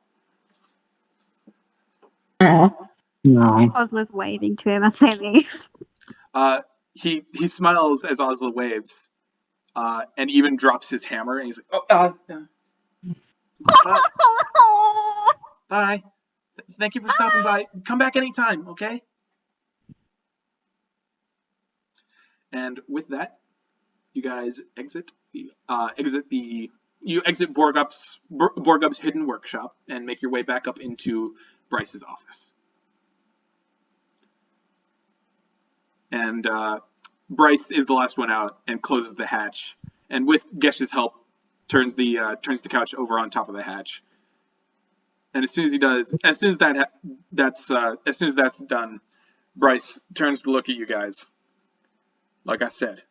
No. Ozla's waving to him as they leave. He smiles as Ozla waves, and even drops his hammer, and he's like, "Oh, bye. Thank you for stopping by. Come back anytime, okay?" And with that, you guys exit Borgup's hidden workshop and make your way back up into Bryce's office. And Bryce is the last one out and closes the hatch, and with Gesh's help, turns the couch over on top of the hatch. And as soon as that's done, Bryce turns to look at you guys. Like I said,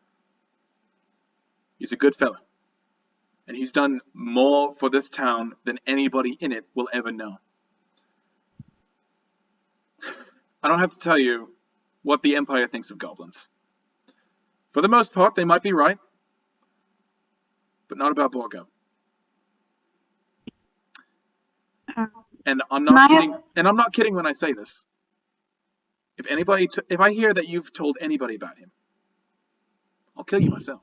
he's a good fella, and he's done more for this town than anybody in it will ever know. I don't have to tell you what the Empire thinks of goblins. For the most part, they might be right, but not about Borgo. And I'm not kidding. And I'm not kidding when I say this. If I hear that you've told anybody about him, I'll kill you myself.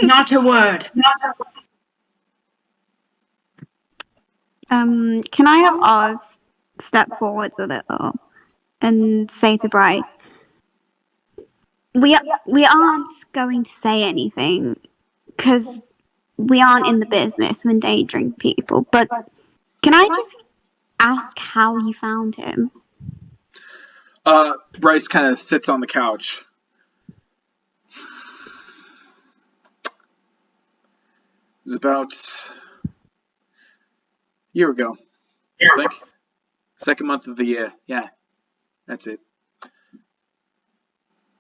Not a word. Can I have Oz step forwards a little and say to Bryce, we aren't going to say anything because we aren't in the business of endangering people, but can I just ask how you found him? Bryce kind of sits on the couch. It was about a year ago, I think. Second month of the year. Yeah, that's it.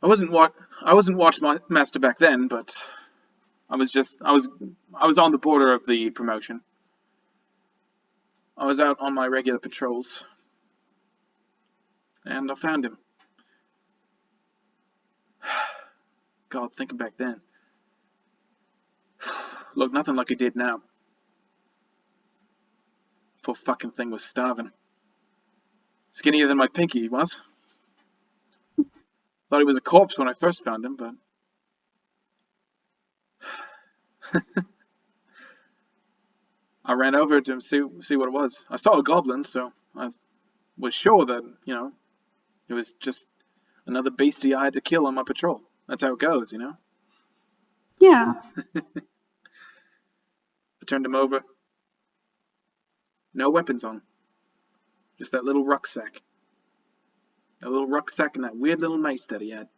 I wasn't Watchmaster back then, but I was on the border of the promotion. I was out on my regular patrols, and I found him. God, thinking back then, looked nothing like he did now. Poor fucking thing was starving. Skinnier than my pinky he was. Thought he was a corpse when I first found him, but I ran over to him to see what it was. I saw a goblin, so I was sure that, it was just another beastie I had to kill on my patrol. That's how it goes, Yeah. I turned him over. No weapons on. Just that little rucksack. That little rucksack and that weird little mace that he had.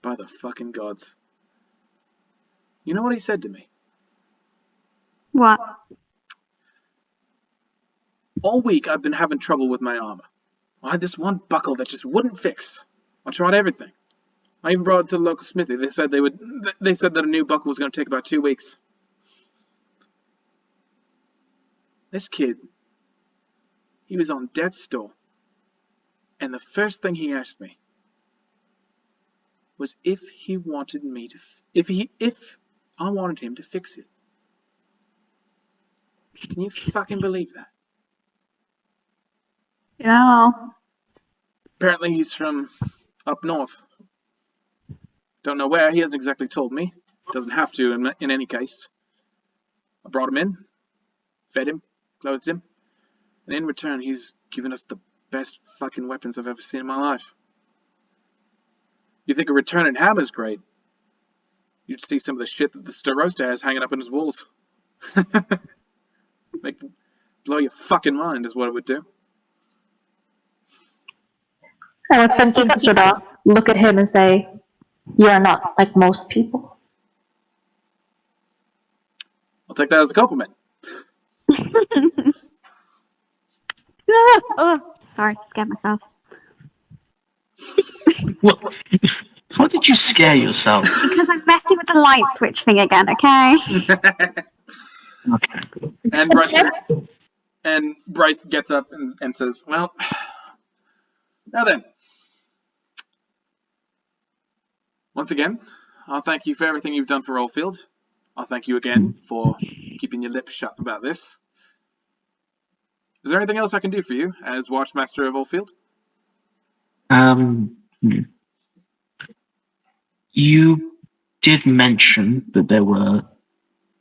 By the fucking gods. You know what he said to me? What? All week I've been having trouble with my armor. I had this one buckle that just wouldn't fix. I tried everything. I even brought it to the local smithy. They said that a new buckle was going to take about 2 weeks. This kid, he was on death's door, and the first thing he asked me was if I wanted him to fix it. Can you fucking believe that? Yeah. Apparently he's from up north. Don't know where. He hasn't exactly told me. Doesn't have to in any case. I brought him in, fed him, clothed him, and in return he's given us the best fucking weapons I've ever seen in my life. You think a returning hammer's great? You'd see some of the shit that the Starosta has hanging up in his walls. Blow your fucking mind is what it would do. I want Fenkin to sort of look at him and say, "You're not like most people." I'll take that as a compliment. Oh, sorry, scared myself. What? How did you scare yourself? Because I'm messing with the light switch thing again, okay? Okay. And Bryce gets up and says, "Well, now then. Once again, I'll thank you for everything you've done for Alfield. I'll thank you again for keeping your lips shut about this. Is there anything else I can do for you as Watchmaster of Alfield?" Hmm. You did mention that there were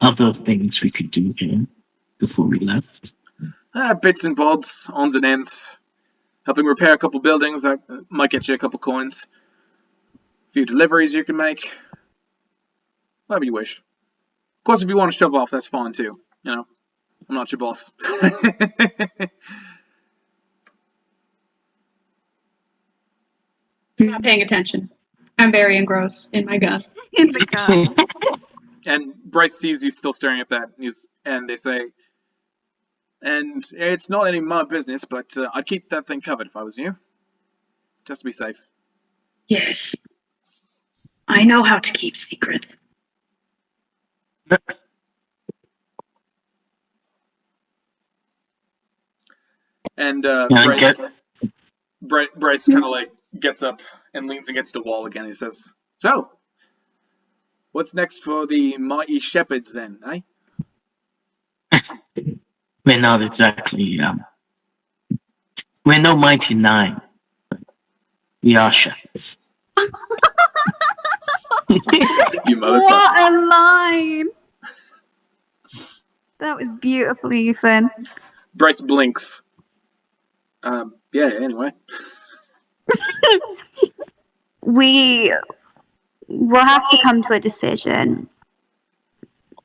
other things we could do here before we left. Bits and bobs, ons and ends. Helping repair a couple buildings, that might get you a couple coins. A few deliveries you can make. Whatever you wish. Of course, if you want to shove off, that's fine too. You know, I'm not your boss. I'm not paying attention. I'm very engrossed in my gun. In the gun. And Bryce sees you still staring at that, and they say, and it's not any of my business, but I'd keep that thing covered if I was you. Just to be safe. Yes. I know how to keep secret. And Bryce kind of like gets up and leans against the wall again. He says, "So, what's next for the mighty shepherds then, eh?" We're not exactly, we're no mighty nine. But we are shepherds. You motherfucker. What a line! That was beautiful, Ethan. Bryce blinks. Yeah, anyway. We will have to come to a decision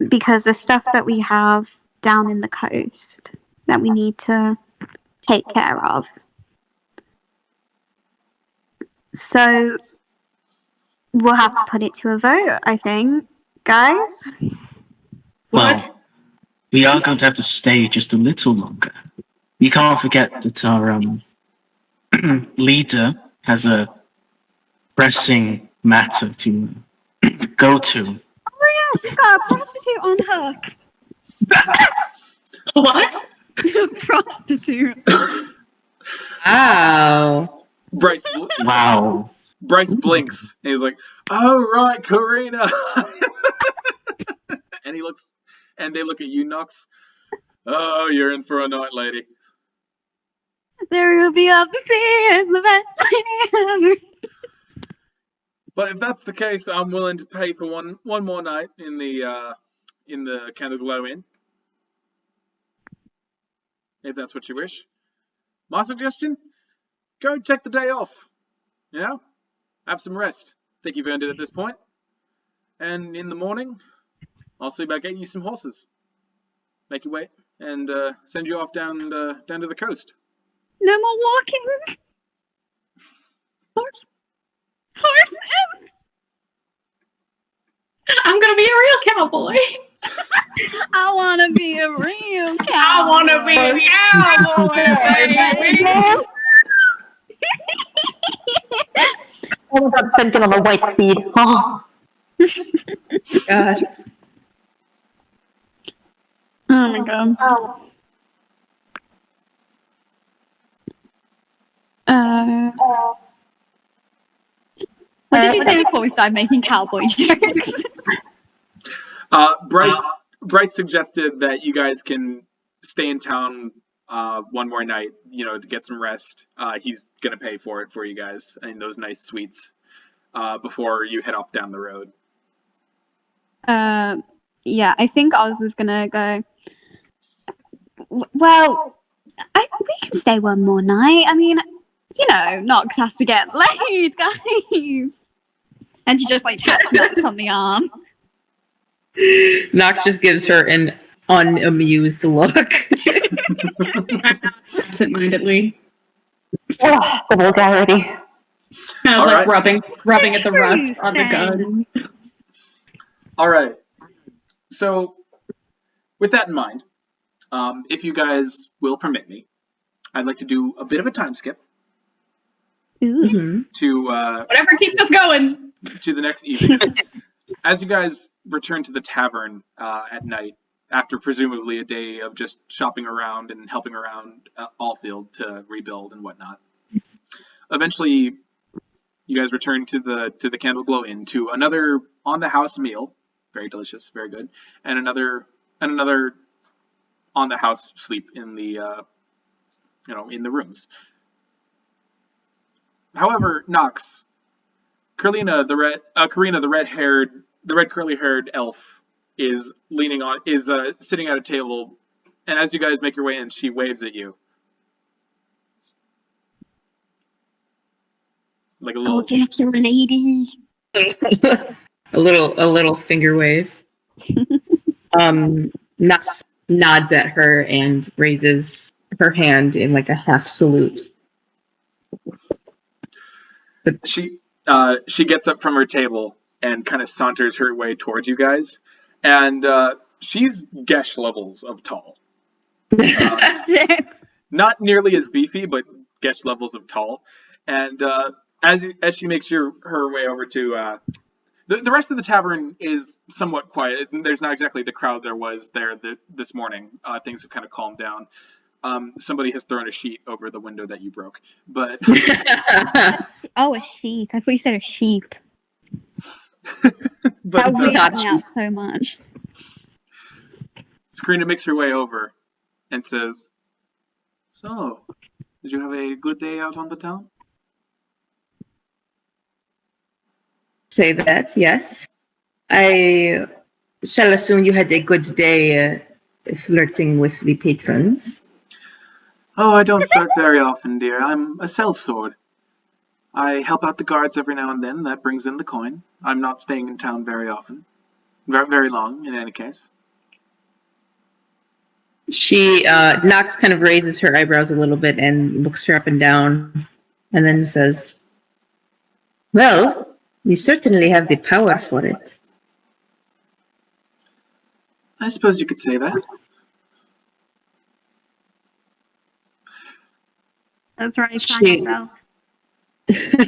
because the stuff that we have down in the coast that we need to take care of. So we'll have to put it to a vote, I think, guys. Well, What? we are going to have to stay just a little longer. You can't forget that our leader has a pressing matter to go to. Oh my gosh, you've got a prostitute on hook. What? Prostitute. Wow. Wow. Bryce blinks and he's like, "Oh right, Karina." And he looks, and they look at you, Nox. "Oh, you're in for a night, lady." The ruby of the sea is the best thing ever. But if that's the case, I'm willing to pay for one more night in the Candle Inn, if that's what you wish. My suggestion: go take the day off. You know, have some rest. Think you've earned it at this point. And in the morning, I'll see about getting you some horses. Make you wait and send you off down to the coast. No more walking. Horses. I'm gonna be a real cowboy. I want to be a real cowboy. I want to be a cowboy, baby. Oh my god, Fenkin on a white steed. Oh. God. Oh my god. What did you say before we started making cowboy jokes? Bryce suggested that you guys can stay in town one more night, to get some rest. He's gonna pay for it for you guys in those nice suites before you head off down the road. Yeah, I think Oz is gonna go. Well, we can stay one more night. I mean, Nox has to get laid, guys. And she just taps Nox on the arm. Nox just gives her an unamused look. I'm not absent-mindedly. Oh, the vulgarity. Kind of All right. rubbing at the rust on the gun. All right. So, with that in mind, if you guys will permit me, I'd like to do a bit of a time skip to Whatever keeps us going. to the next evening. As you guys return to the tavern at night, after presumably a day of just shopping around and helping around Alfield to rebuild and whatnot, eventually you guys return to the Candle Glow Inn to another on the house meal, very delicious, very good, and another on the house sleep in the in the rooms. However, Nox, Karina, the red curly-haired elf, is sitting at a table, and as you guys make your way in, she waves at you. Like a Go little. get your lady. a little finger wave. Nux nods at her and raises her hand in like a half salute. She gets up from her table and kind of saunters her way towards you guys, and she's Gesh levels of tall. Not nearly as beefy, but Gesh levels of tall. And as she makes her way over to the rest of the tavern is somewhat quiet. There's not exactly the crowd there was there this morning. Things have kind of calmed down. Somebody has thrown a sheet over the window that you broke, but Oh, a sheet. I thought you said a sheep. but That weirded me out so much. Karina makes her way over and says, "So, did you have a good day out on the town?" Say that, yes. I shall assume you had a good day flirting with the patrons. Oh, I don't flirt very often, dear. I'm a sellsword. I help out the guards every now and then. That brings in the coin. I'm not staying in town very often. Very long, in any case. She, Nox kind of raises her eyebrows a little bit and looks her up and down, and then says, "Well, you certainly have the power for it." I suppose you could say that. That's right, fan yourself.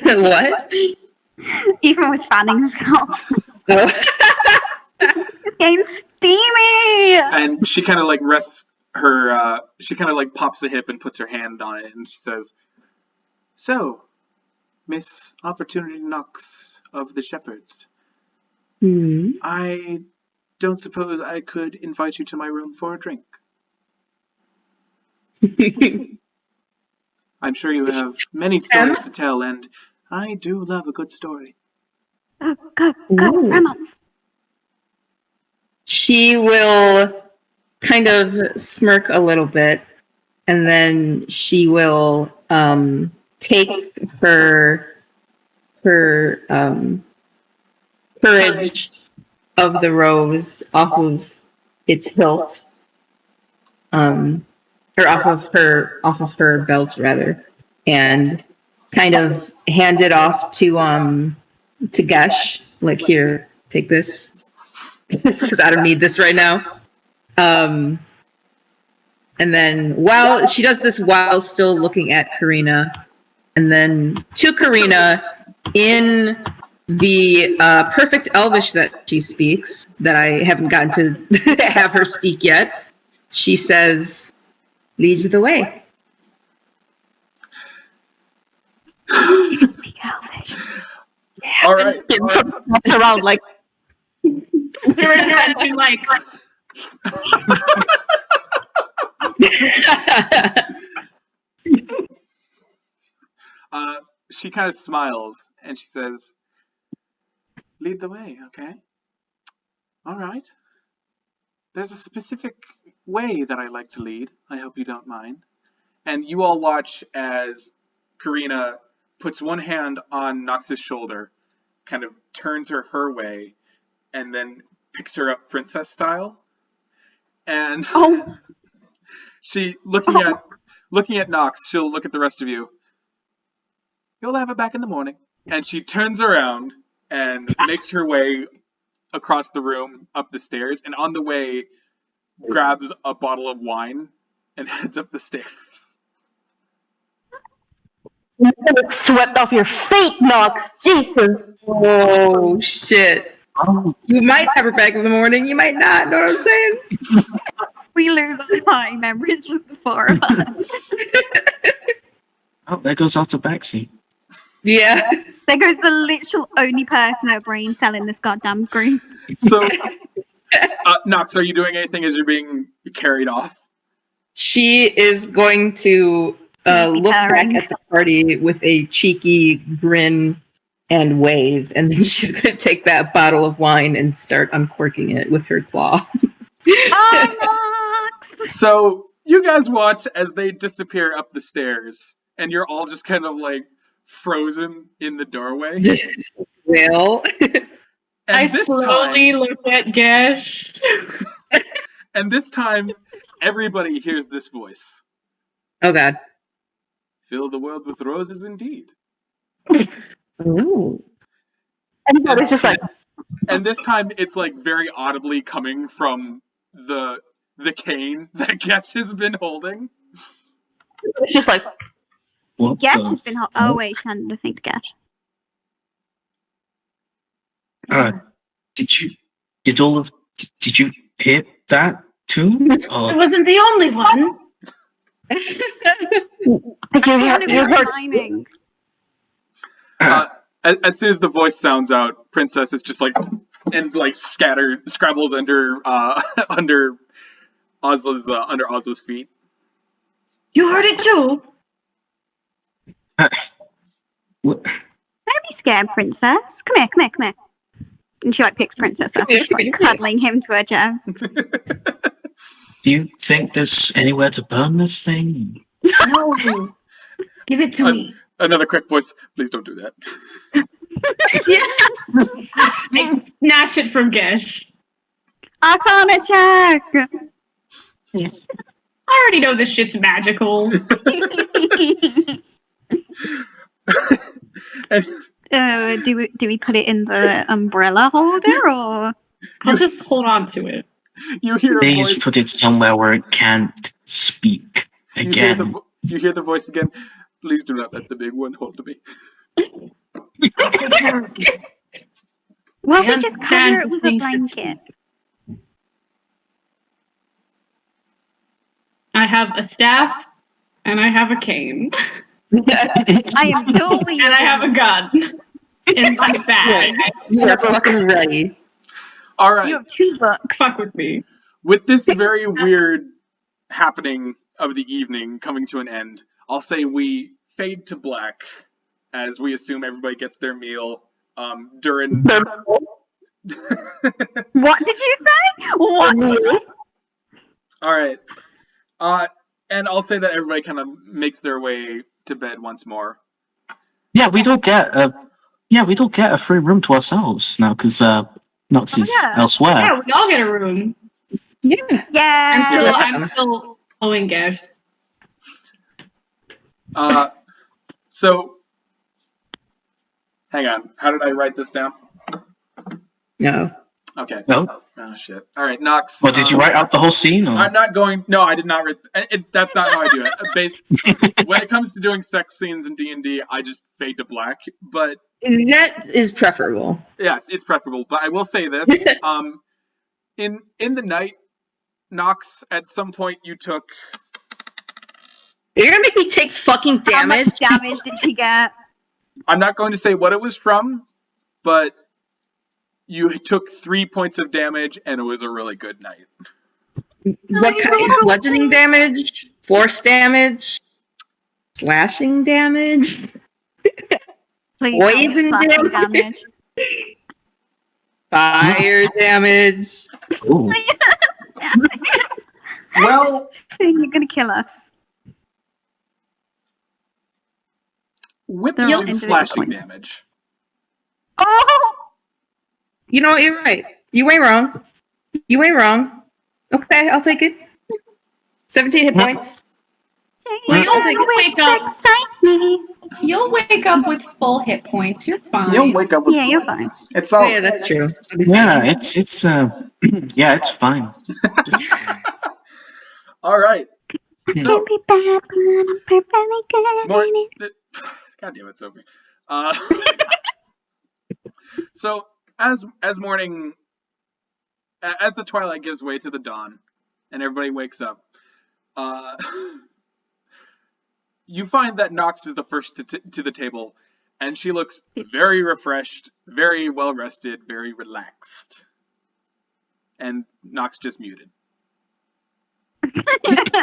What? Ethan was fanning himself. Oh. It's getting steamy! And she kind of like rests her, she kind of like pops the hip and puts her hand on it and she says, "So, Miss Opportunity Knox of the Shepherds, I don't suppose I could invite you to my room for a drink. I'm sure you have many stories to tell, and I do love a good story." Oh, go, Reynolds. She will kind of smirk a little bit, and then she will take her courage of the rose off of its hilt, or off of her belt rather, and kind of hand it off to Gesh. Like, here, take this, because I don't need this right now. And then while she does this, while still looking at Karina, and then to Karina in the perfect Elvish that she speaks, that I haven't gotten to have her speak yet, she says, "Lead the way." She can speak Elvish. All right. It's around like Dhuur'in be like, She kind of smiles and she says, "Lead the way, okay? All right. There's a specific way that I like to lead. I hope you don't mind." And you all watch as Karina puts one hand on Nox's shoulder, kind of turns her way, and then picks her up princess style. And she looking at Nox, she'll look at the rest of you. "You'll have it back in the morning." And she turns around and makes her way across the room, up the stairs, and on the way grabs a bottle of wine and heads up the stairs. sweat off your feet, Nox. Jesus. Oh shit! You might have her back in the morning. You might not. Know what I'm saying? We lose our party members, just the four of us. Oh, there goes our Tabaxi. Yeah. There goes the literal only person in her brain selling this goddamn group. So, Nox, are you doing anything as you're being carried off? She is going to look back purring. at the party with a cheeky grin and wave, and then she's going to take that bottle of wine and start uncorking it with her claw. Oh, Nox! So you guys watch as they disappear up the stairs, and you're all just kind of like frozen in the doorway. Well, And I this slowly time, look at Gesh. and this time, everybody hears this voice. oh god. Fill the world with roses, indeed. Ooh. Everybody's just like, And this time, it's like very audibly coming from the cane that Gesh has been holding. it's just like, What Gesh the has been. fuck? Oh wait, trying to think. Gesh. Did you hit that too? I Or, wasn't the only one. you heard, Timing. As soon as the voice sounds out, Princess is just like and like scrabbles under under Ozla's feet. You heard it too. what? Don't be scared, Princess. Come here. And she like picks Princess up and she's like cuddling him to her chest. Do you think there's anywhere to burn this thing? No. Give it to me. Another quick voice. Please don't do that. I snatch it from Gesh. Arcana check! I already know this shit's magical. And do we put it in the umbrella holder or? I'll just hold on to it. you hear a Please voice. put it somewhere where it can't speak again. You hear the voice again. Please do not let the big one hold me. Well, we I just understand cover it with a the thing. blanket. I have a staff and I have a cane. I am totally. And I have a gun in my bag. You are fucking ready. All right. You have 2 books. Fuck with me. With this very weird happening of the evening coming to an end, I'll say we fade to black as we assume everybody gets their meal. Dhuur'in. What did you say? What did you say? All right. And I'll say that everybody kind of makes their way to bed once more. Yeah, we don't get a free room to ourselves now because Nox is yeah. elsewhere. Yeah, we all get a room. Yeah. Yeah. I'm still following Gesh. So, hang on. How did I write this down? No. Okay. No. Oh shit. All right, Nox. Well, did you write out the whole scene? Or? I'm not going. No, I did not write. That's not how I do it. When it comes to doing sex scenes in D&D, I just fade to black. But That is preferable. yes, it's preferable. But I will say this: in the night, Nox, at some point you took. You're gonna make me take fucking How much damage? damage did she get? I'm not going to say what it was from, but you took 3 points of damage, and it was a really good night. What kind of bludgeoning damage? Force damage? Slashing damage? Please tell me it's Poison slashing damage? damage. Fire damage? Ooh. Well, You're gonna kill us. whip They're all do individual slashing points. damage. Oh! You know what? You're right. You ain't wrong. Okay, I'll take it. 17 hit points. Well, I'll take it. wake up. Excite me. You'll wake up with full hit points. You're fine. You'll wake up with. Yeah, you're fine. It's Oh all. yeah, that's true. Yeah, it's yeah, it's fine. All right. So, Can't be bad, but I'm perfectly good more, at it. God damn it, Sophie. So as morning, as the twilight gives way to the dawn, and everybody wakes up, you find that Nox is the first to the table, and she looks very refreshed, very well rested, very relaxed. And Nox just muted.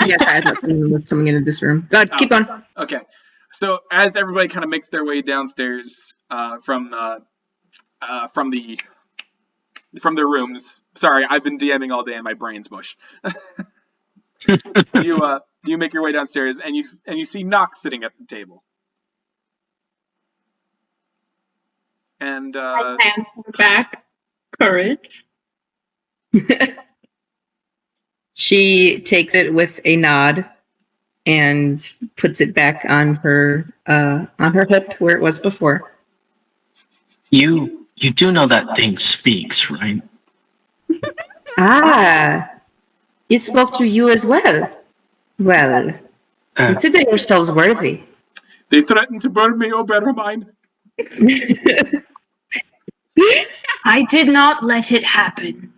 Yes, I thought someone was coming into this room. God, keep going. Okay. So as everybody kind of makes their way downstairs from their rooms. Sorry, I've been DMing all day and my brain's mush. You make your way downstairs and you see Nox sitting at the table. And I hand her back courage. She takes it with a nod and puts it back on her hip where it was before. You do know that thing speaks, right? Ah, it spoke to you as well. Well, consider yourselves worthy. They threatened to burn me, oh better mine. I did not let it happen.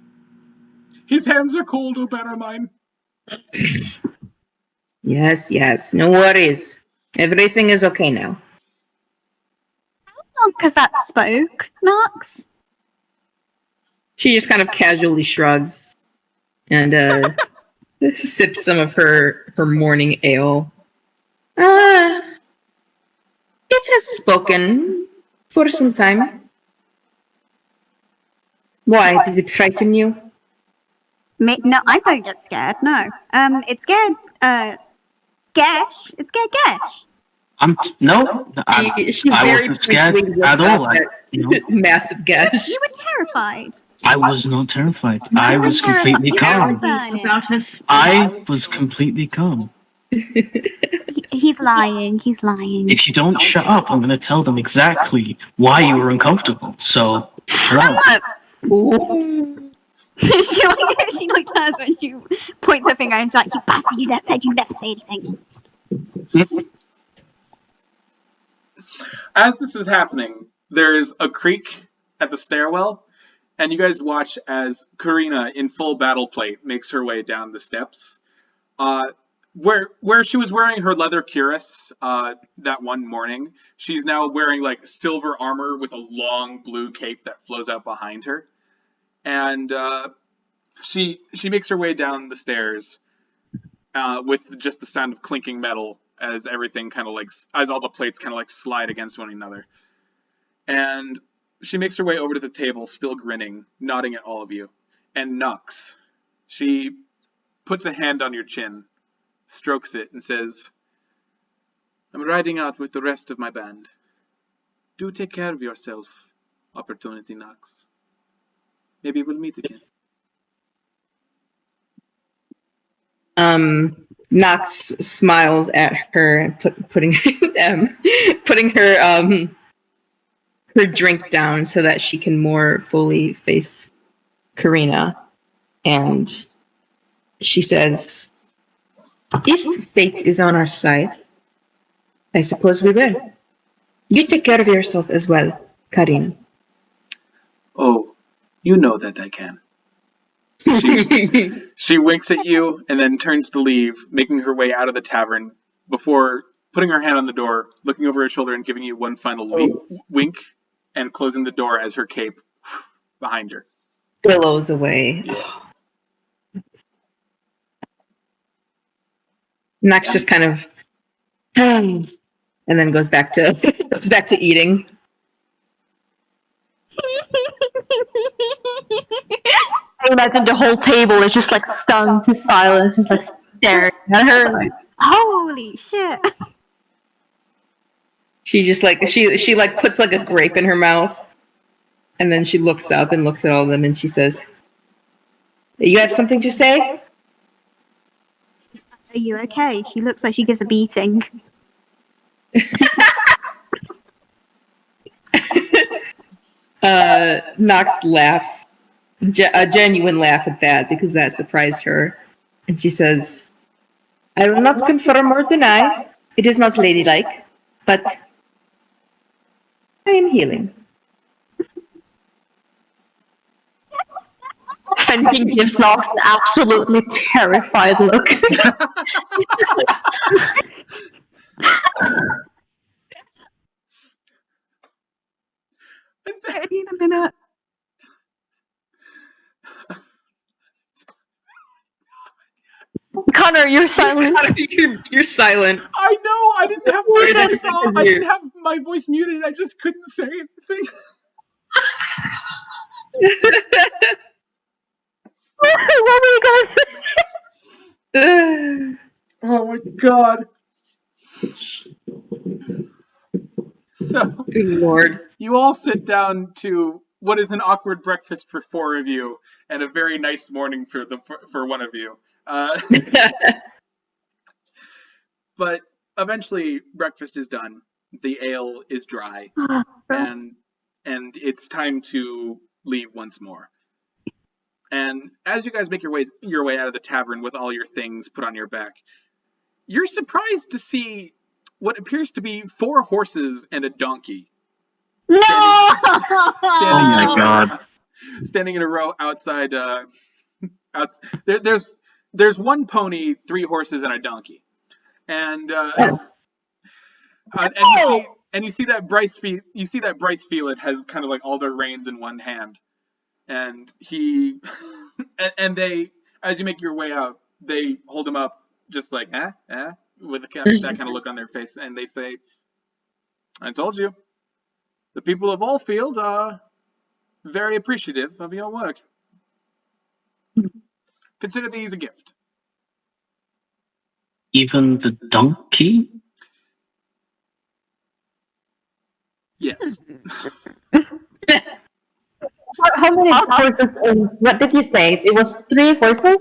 His hands are cold, oh better mine. Yes, no worries. Everything is okay now. How long has that spoke, Nox? She just kind of casually shrugs and sips some of her morning ale. It has spoken for some time. Why? Does it frighten you? No, I don't get scared. No. It scared. Gesh. It scared Gesh. She I very wasn't scared briefly at looks all. up at massive Gesh. You were terrified. I was not terrified. I was completely calm. About us. I was completely calm. He's lying. He's lying. If you don't shut up, I'm going to tell them exactly why you were uncomfortable. So, shut up. She like turns when she points her finger and she's like, "You bastard! You never say anything." As this is happening, there's a creak at the stairwell, and you guys watch as Karina, in full battle plate, makes her way down the steps. Where she was wearing her leather cuirass that one morning, she's now wearing like silver armor with a long blue cape that flows out behind her, and she makes her way down the stairs with just the sound of clinking metal as everything kind of like as all the plates kind of like slide against one another, and she makes her way over to the table, still grinning, nodding at all of you, and Nux. She puts a hand on your chin, strokes it, and says, "I'm riding out with the rest of my band. Do take care of yourself, Opportunity Knox. Maybe we'll meet again." Knox smiles at her, putting her her drink down so that she can more fully face Karina, and she says, "If fate is on our side, I suppose we will. You take care of yourself as well, Karina." "Oh, you know that I can." She winks at you and then turns to leave, making her way out of the tavern before putting her hand on the door, looking over her shoulder and giving you one final wink and closing the door as her cape behind her Billows away. Yeah. Knox just kind of and then goes back to eating. I imagine the whole table is just like stunned to silence, just like staring at her. Like, Holy shit! She just like she like puts like a grape in her mouth, and then she looks up and looks at all of them, and she says, "You have something to say?" Are you okay? She looks like she gives a beating. Nox laughs, a genuine laugh at that, because that surprised her, and she says, "I will not confirm or deny. It is not ladylike, but I am healing." Fenkin gives Nox an absolutely terrified look. I need a minute. Connor, you're silent. You're silent. I know. I didn't have Wait, my that's voice because on. I you're- didn't have my voice muted. I just couldn't say anything. What were you gonna say? Oh my god. So Good lord. you all sit down to what is an awkward breakfast for 4 of you, and a very nice morning for one of you. But eventually, breakfast is done. The ale is dry, and it's time to leave once more. And as you guys make your way out of the tavern with all your things put on your back, you're surprised to see what appears to be 4 horses and a donkey. No! Oh my god. Standing in a row outside. There's 1 pony, 3 horses, and a donkey. And you see that Bryce Phelan has kind of like all their reins in one hand, and he and they, as you make your way out, they hold him up just like with that kind of look on their face, and they say, "I told you, the people of Alfield are very appreciative of your work. Consider these a gift." Even the donkey? Yes. How many horses? What did you say? It was 3 horses.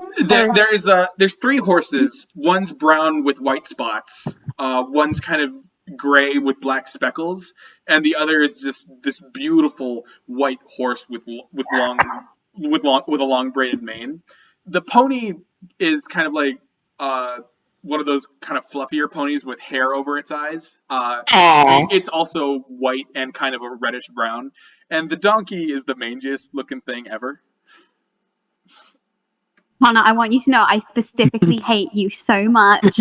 There's 3 horses. One's brown with white spots. One's kind of gray with black speckles, and the other is just this beautiful white horse with a long braided mane. The pony is kind of like one of those kind of fluffier ponies with hair over its eyes. It's also white and kind of a reddish brown. And the donkey is the mangiest looking thing ever. Hannah, I want you to know I specifically hate you so much.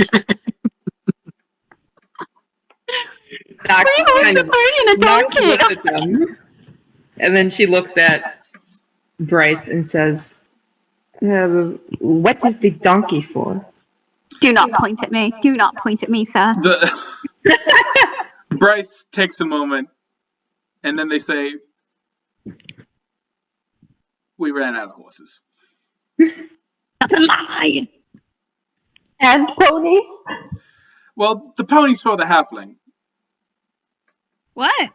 Nox kind of a Nox donkey. looks at them, and then she looks at Bryce and says, "What is the donkey for?" Do not point at me. Do not point at me, sir. Bryce takes a moment, and then they say, "We ran out of horses." That's a lie. And ponies. Well, the pony's for the halfling. What?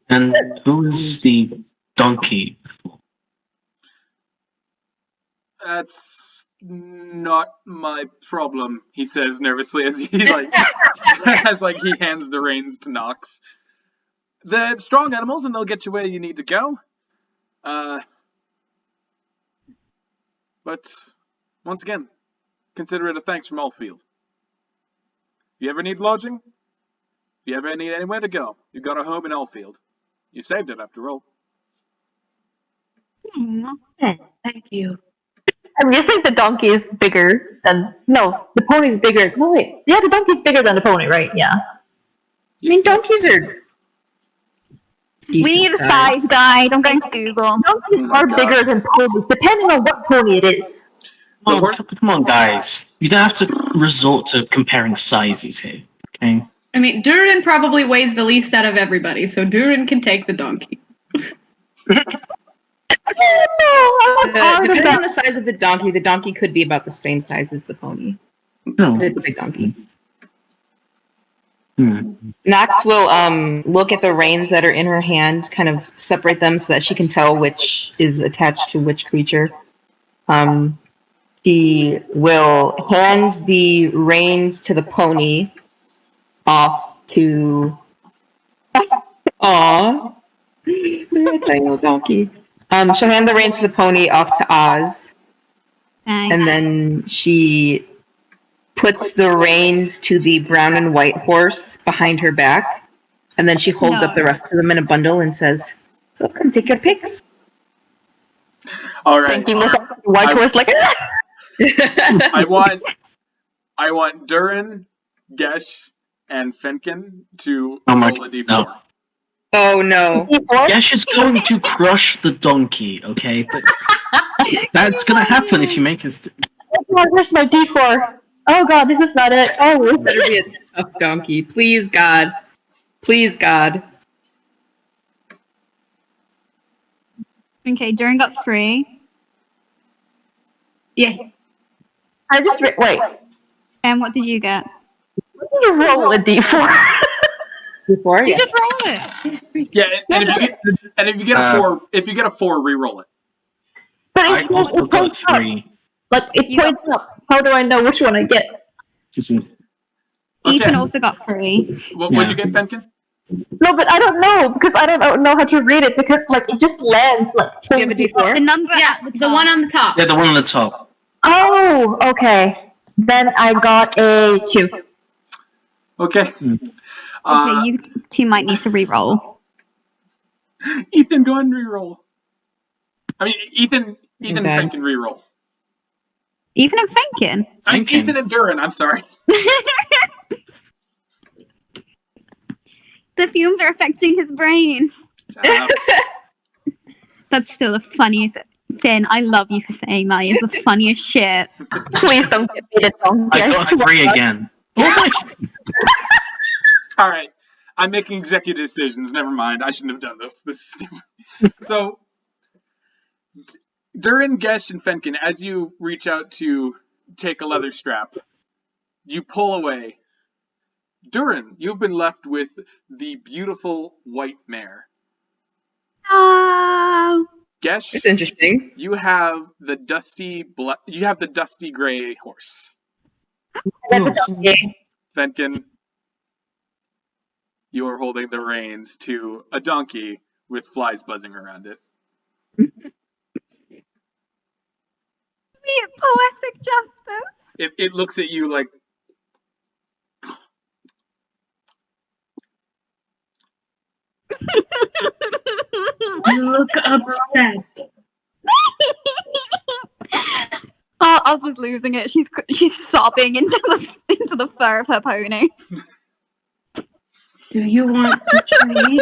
And who is the donkey for? That's not my problem, he says nervously as he he hands the reins to Nox. They're strong animals and they'll get you where you need to go. But once again, consider it a thanks from Alfield. If you ever need lodging, if you ever need anywhere to go, you've got a home in Alfield. You saved it after all. Thank you. I'm guessing the donkey is bigger than. No, the pony's bigger. No, wait. Yeah, the donkey's bigger than the pony, right? Yeah. I mean, donkeys are. We need a size guide. I'm going to Google. Donkeys are bigger than ponies, depending on what pony it is. Come on, guys. You don't have to resort to comparing sizes here, okay? I mean, Dhuur'in probably weighs the least out of everybody, so Dhuur'in can take the donkey. Depending on the size of the donkey could be about the same size as the pony. No. It's a big donkey. Nox will look at the reins that are in her hand, kind of separate them so that she can tell which is attached to which creature. She will hand the reins to the pony off to. Aww. Tiny little donkey. She'll hand the reins to the pony off to Oz. And then she puts the reins to the brown and white horse behind her back. And then she holds up the rest of them in a bundle and says, "Come take your picks." All right. Thinking was white horse like. I want Dhuur'in, Gesh, and Fenkin to roll a d4. No. Oh no. Gesh is going to crush the donkey, okay? But that's gonna happen if you make us. Where's my D4? Oh god, this is not it. Oh. Better be a tough donkey. Please, God. Please, God. Okay, Dhuur'in got 3. Yeah. I just wait. And what did you get? You roll a d4. Before, You yeah. just roll it. Yeah, and if you get a 4, re-roll it. But I it also got points up. 3. Like, it You points up. How do I know which one I get? Doesn't. Ethan Okay. also got 3. What'd you get, Fenkin? No, but I don't know, because I don't know how to read it, because, like, it just lands, like, Do you have a The d4? number Yeah, at the the top. one on the top. Yeah, the one on the top. Oh, okay. Then I got a 2. Okay. Okay, you 2 might need to re-roll. Ethan, go ahead and re-roll. I mean, Ethan and Okay. Fenkin re-roll. Even in Fenkin. Fenkin. Ethan and Dhuur'in, I'm sorry. The fumes are affecting his brain. That's still the funniest. Finn, I love you for saying that. It's the funniest shit. Please don't get me the donkey. I got a 3 again. All right. I'm making executive decisions. Never mind. I shouldn't have done this. This is stupid. So, Dhuur'in, Gesh, and Fenkin, as you reach out to take a leather strap, you pull away. Dhuur'in, you've been left with the beautiful white mare. Oh, Gesh, It's interesting. you have the dusty gray horse. Fenkin, you are holding the reins to a donkey with flies buzzing around it. poetic justice. It looks at you like, You look upset. Oh, Ozla's losing it. She's sobbing into the fur of her pony. Do you want to trade?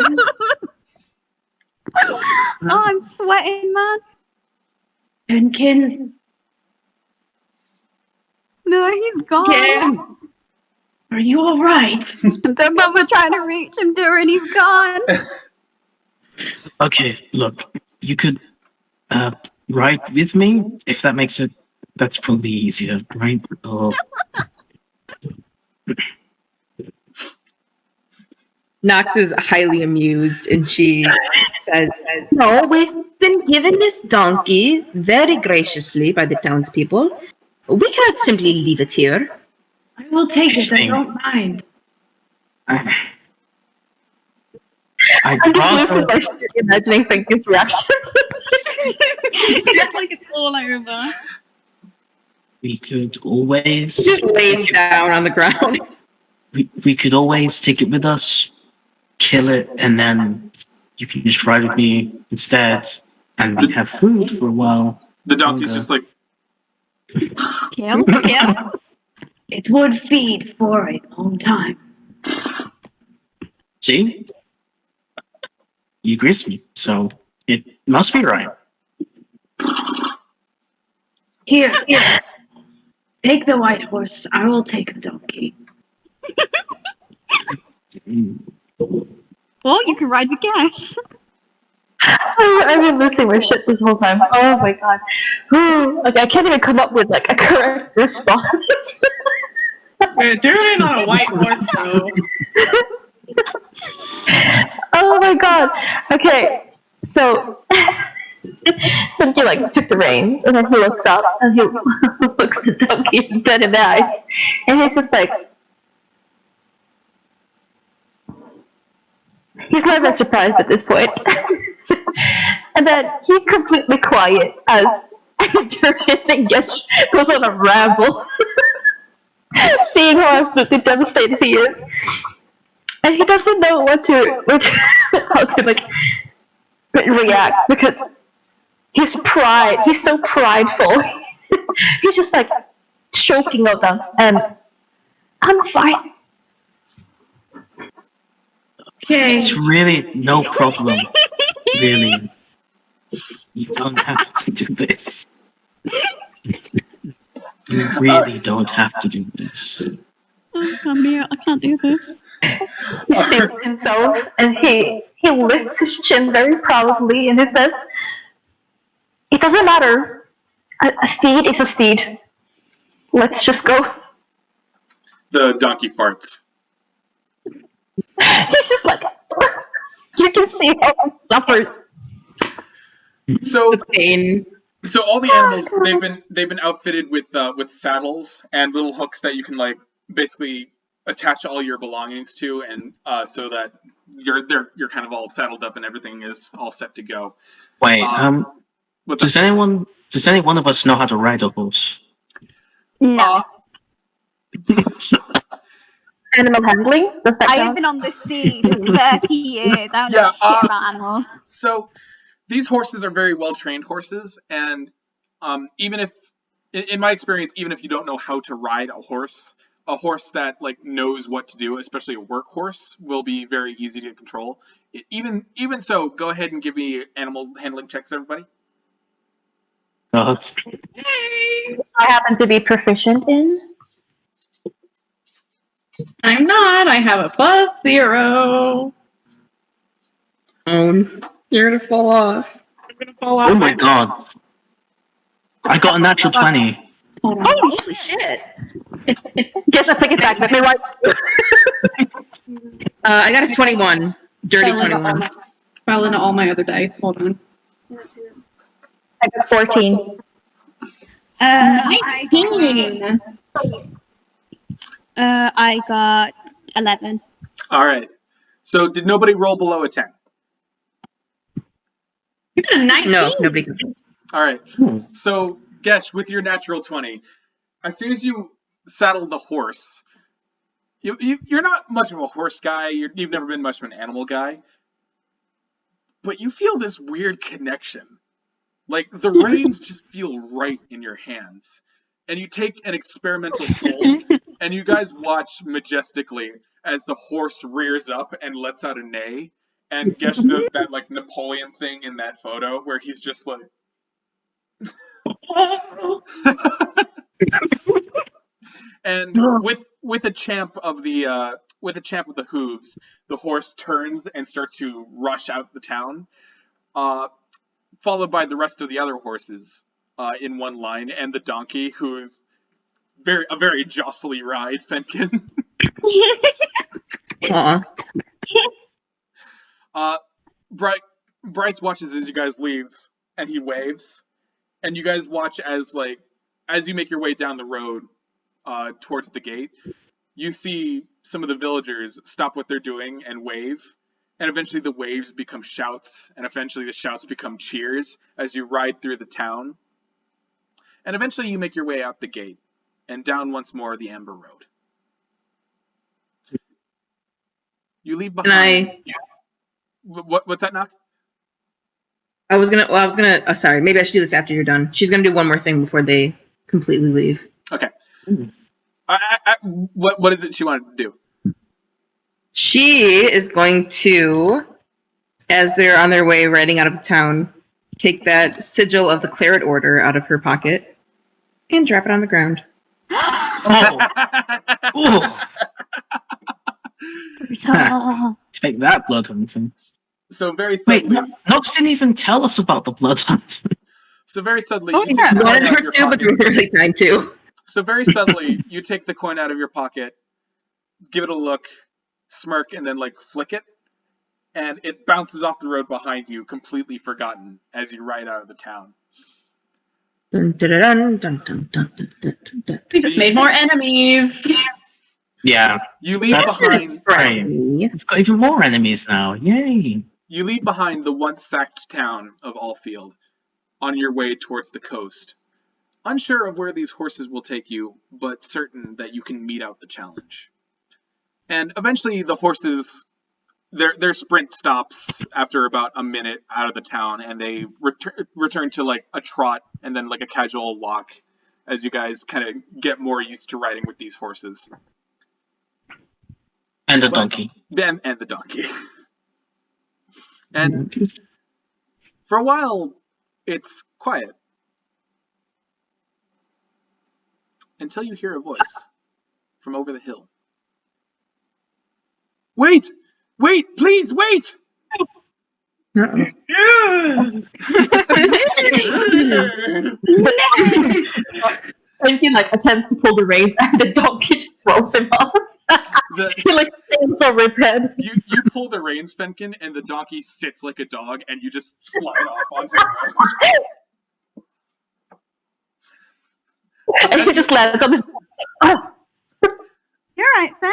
Oh, I'm sweating, man. Fenkin, No, he's gone. yeah. Are you alright? Don't bother trying to reach him, Dhuur'in. He's gone. Okay, look, you could ride with me if that makes it. That's probably easier, right? Oh, Nox is highly amused, and she says, "No, we've been given this donkey very graciously by the townspeople. We cannot simply leave it here." I will take it. I Interesting. don't mind. I'd I'm just losing rather my shit imagining Fenkin's reaction. It's like it's all over. we could always She just lays down on the ground. we could always take it with us, kill it, and then you can just ride with me instead, and we'd have food for a while. the donkey's just like, Kill. It would feed for a long time. See? You agrees with me, so it must be right. Here. Take the white horse. I will take the donkey. Or you can ride with Gesh. I've been losing my shit this whole time. Oh my god. Like, I can't even come up with, like, a correct response. Dhuur'in on a white horse, though. Oh my god. Okay, so Funky like took the reins, and then he looks up and he looks the donkey dead in the eyes, and he's just like, he's not even surprised at this point. And then he's completely quiet as Dhuur'in and Gesh goes on a ramble, seeing how absolutely devastated he is. And he doesn't know how to like react, because he's so prideful. He's just like choking on them, and I'm fine. Okay. It's really no problem. Really. You don't have to do this. You really don't have to do this. Oh, I can't do this. He steals himself and he lifts his chin very proudly and he says, "It doesn't matter. A steed is a steed. Let's just go." The donkey farts. He's just like, you can see how he suffers. So Pain. So all the animals they've been outfitted with saddles and little hooks that you can like basically attach all your belongings to, and so that you're kind of all saddled up and everything is all set to go. Wait, What's does any one of us know how to ride a horse? No. Animal handling? Does that I have count? been on the sea for 30 years. I don't know shit about animals. So these horses are very well trained horses, and even if, in my experience, even if you don't know how to ride a horse that like knows what to do, especially a work horse, will be very easy to control. Even so, go ahead and give me animal handling checks, everybody. God. I happen to be proficient in. I'm not. I have a +0. You're gonna fall off. I'm gonna fall off. Oh my god. I got a natural 20. Hold on. Holy shit! Guess I'll take it back. Let me write. I got a 21. Dirty Fell into all 21. my- Fell into all my other dice. Hold on. I got 14. 19. I got 11. All right. So did nobody roll below a 10? You got a 19? No, nobody. All right. So Gesh, with your natural 20, as soon as you saddle the horse, you're not much of a horse guy. You've never been much of an animal guy, but you feel this weird connection. Like the reins just feel right in your hands, and you take an experimental pull, and you guys watch majestically as the horse rears up and lets out a neigh, and Gesh does that like Napoleon thing in that photo where he's just like. And with a champ of the hooves, the horse turns and starts to rush out the town, followed by the rest of the other horses in one line, and the donkey, who's a very jostly ride, Fenkin. Bryce watches as you guys leave, and he waves, and you guys watch as you make your way down the road towards the gate. You see some of the villagers stop what they're doing and wave, and eventually the waves become shouts, and eventually the shouts become cheers as you ride through the town. And eventually you make your way out the gate and down once more the Amber Road. You leave behind. What's that, Knock? I was gonna. Oh, sorry. Maybe I should do this after you're done. She's gonna do one more thing before they completely leave. Okay. What is it she wanted to do? She is going to, as they're on their way riding out of town, take that sigil of the Claret Order out of her pocket and drop it on the ground. Oh. Brutal. Take that, blood hunting. So very Wait, suddenly. Nox didn't even tell us about the blood hunt. So very suddenly. Oh, You yeah. take the coin Wanted out of her your to, but there pocket. was really time to. So very suddenly, you take the coin out of your pocket, give it a look, smirk, and then flick it, and it bounces off the road behind you, completely forgotten, as you ride out of the town. Dun, dun, dun, dun, dun, dun, dun, dun, dun. We just made more enemies. Yeah. You leave That's behind. right. We've got even more enemies now. Yay. You leave behind the once sacked town of Alfield on your way towards the coast. Unsure of where these horses will take you, but certain that you can meet out the challenge. And eventually the horses, their sprint stops after about a minute out of the town, and they return to a trot and then a casual walk as you guys kind of get more used to riding with these horses. And the donkey. And the donkey. And for a while, it's quiet. until you hear a voice from over the hill. Wait! Wait! Please, wait! Fenkin like attempts to pull the reins, and the donkey just throws him off. He like stands over its head. You pull the reins, Fenkin, and the donkey sits like a dog, and you just slide off onto the ground. And he just lands on his. Oh, You're right, Fen.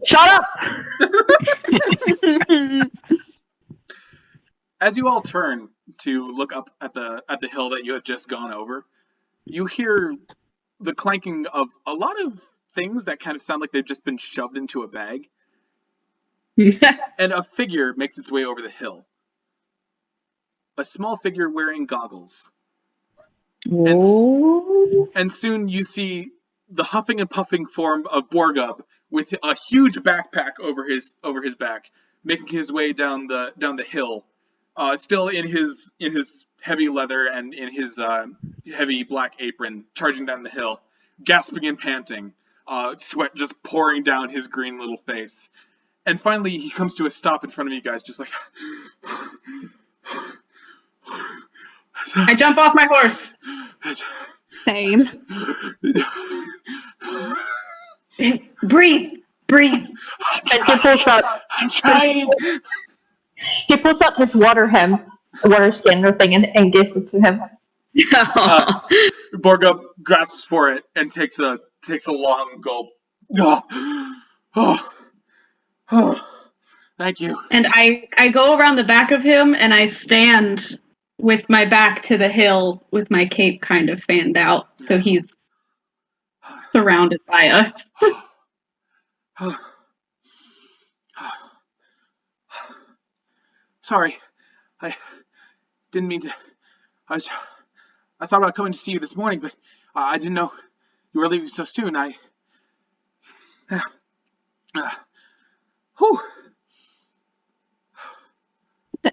shut up! As you all turn to look up at the hill that you had just gone over, you hear the clanking of a lot of things that kind of sound like they've just been shoved into a bag. And a figure makes its way over the hill. A small figure wearing goggles. And soon you see the huffing and puffing form of Borgub with a huge backpack over his back, making his way down the hill, still in his heavy leather and in his heavy black apron, charging down the hill, gasping and panting, sweat just pouring down his green little face. And finally, he comes to a stop in front of you guys, just like. I jump off my horse. Same. Breathe. And he pulls out. I'm trying. He pulls out his water skin or thing, and gives it to him. Borgub grasps for it and takes a long gulp. Thank you. And I go around the back of him and I stand with my back to the hill with my cape kind of fanned out. So he's surrounded by us. Sorry. I didn't mean to. I thought about coming to see you this morning, but I didn't know you were leaving so soon. Whew.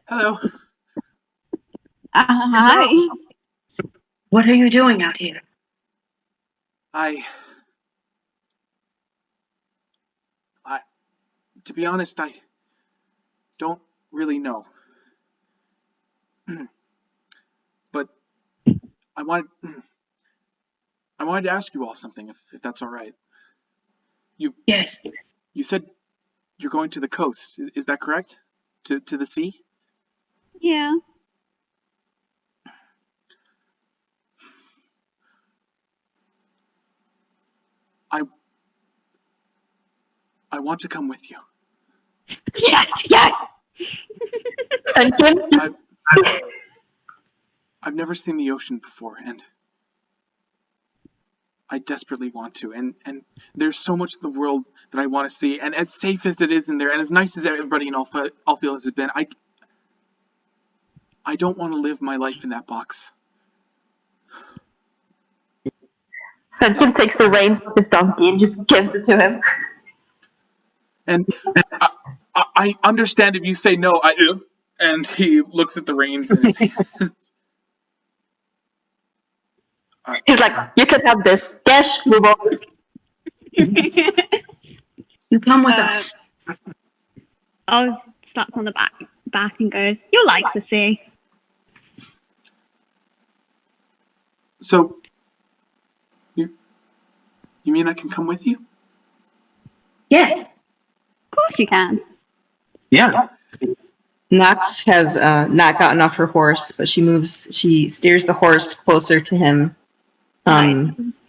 Hello. Hi. What are you doing out here? To be honest, I don't really know. But I wanted to ask you all something, if that's all right. Yes. You said you're going to the coast. Is that correct? To the sea? Yeah. I want to come with you. Yes. Yes. Fenkin? I've never seen the ocean before, and I desperately want to. And there's so much of the world that I want to see. And as safe as it is in there, and as nice as everybody in Alfield has been, I don't want to live my life in that box. Fenkin takes the reins of his donkey and just gives it to him. And I understand if you say no. And he looks at the reins in his hands. He's like, you can have this. Gesh, move over. You come with us. Oz slaps on the back and goes, "You'll like the sea." So, you mean I can come with you? Yeah. Of course you can. Yeah. Nox has not gotten off her horse, but she steers the horse closer to him,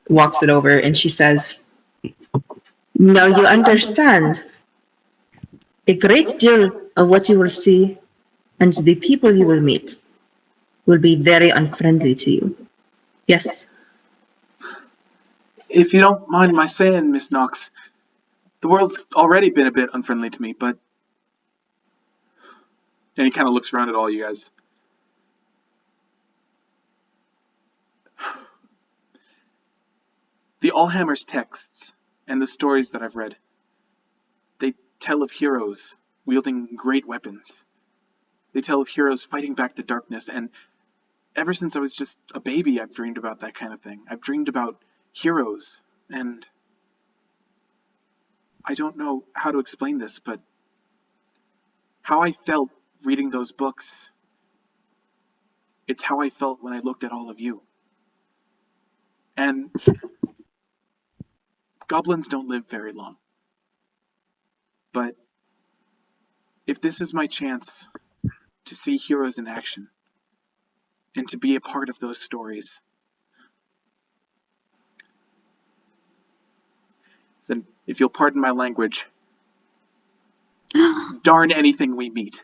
walks it over, and she says, "Now you understand. A great deal of what you will see and the people you will meet will be very unfriendly to you. Yes." If you don't mind my saying, Miss Nox, the world's already been a bit unfriendly to me, but... And he kind of looks around at all you guys. The Allhammer's texts and the stories that I've read, they tell of heroes wielding great weapons. They tell of heroes fighting back the darkness, and ever since I was just a baby, I've dreamed about that kind of thing. I've dreamed about heroes, and I don't know how to explain this, but how I felt reading those books, it's how I felt when I looked at all of you. And goblins don't live very long. But if this is my chance to see heroes in action and to be a part of those stories, then if you'll pardon my language, darn anything we meet.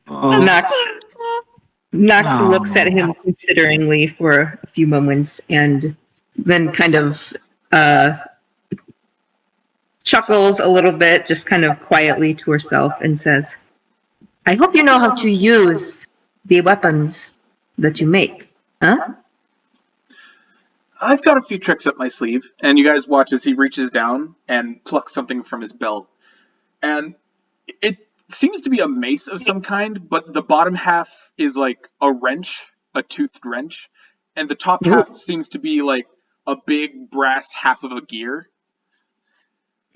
Nox Oh. looks at him consideringly for a few moments and then kind of chuckles a little bit, just kind of quietly to herself, and says, I hope you know how to use the weapons that you make, huh? I've got a few tricks up my sleeve, and you guys watch as he reaches down and plucks something from his belt. And it seems to be a mace of some kind, but the bottom half is like a wrench, a toothed wrench, and the top half seems to be like a big brass half of a gear.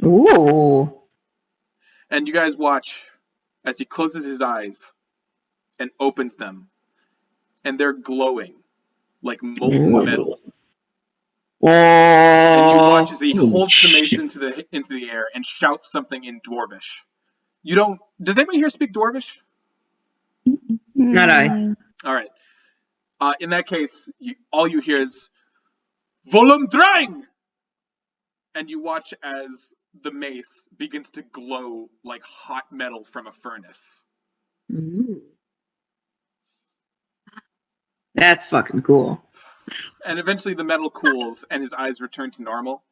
Ooh. And you guys watch as he closes his eyes and opens them, and they're glowing like molten metal. And you watch as he holds the mace into the air and shouts something in Dwarvish. You don't. Does anybody here speak Dwarvish? Not I. All right. In that case, all you hear is "Volum Drang," and you watch as the mace begins to glow like hot metal from a furnace. That's fucking cool. And eventually, the metal cools, and his eyes return to normal.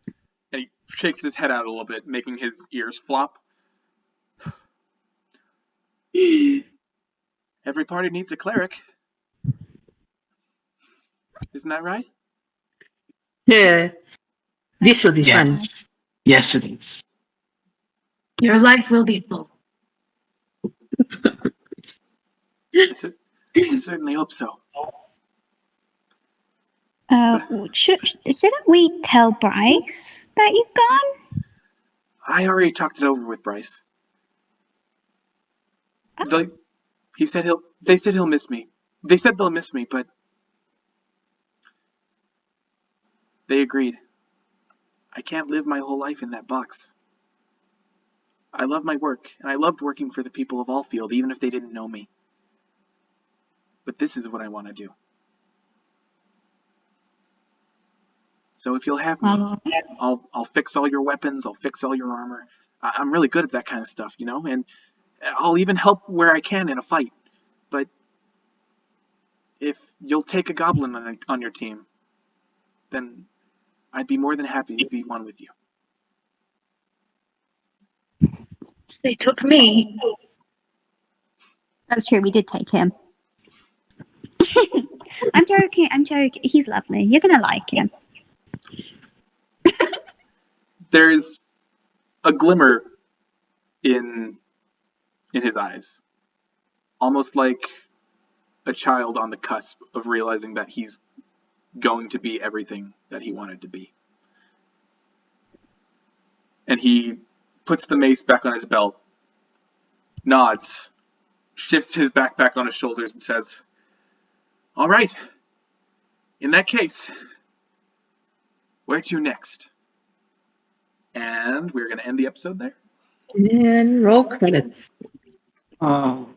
And he shakes his head out a little bit, making his ears flop. Every party needs a cleric. Isn't that right? Yeah. This will be fun. Yes. Yes, it is. Your life will be full. I certainly hope so. Shouldn't we tell Bryce that you've gone? I already talked it over with Bryce. Oh. They said he'll miss me. They said they'll miss me, but they agreed. I can't live my whole life in that box. I love my work, and I loved working for the people of Alfield, even if they didn't know me. But this is what I want to do. So if you'll have me, I'll fix all your weapons, I'll fix all your armor. I'm really good at that kind of stuff, you know, and I'll even help where I can in a fight. But if you'll take a goblin on your team, then I'd be more than happy to be one with you. They took me. That's true, we did take him. I'm joking. He's lovely. You're gonna like him. There's a glimmer in his eyes, almost like a child on the cusp of realizing that he's going to be everything that he wanted to be. And he puts the mace back on his belt, nods, shifts his backpack on his shoulders, and says, all right, in that case, where to next? And we're going to end the episode there. And roll credits. Oh.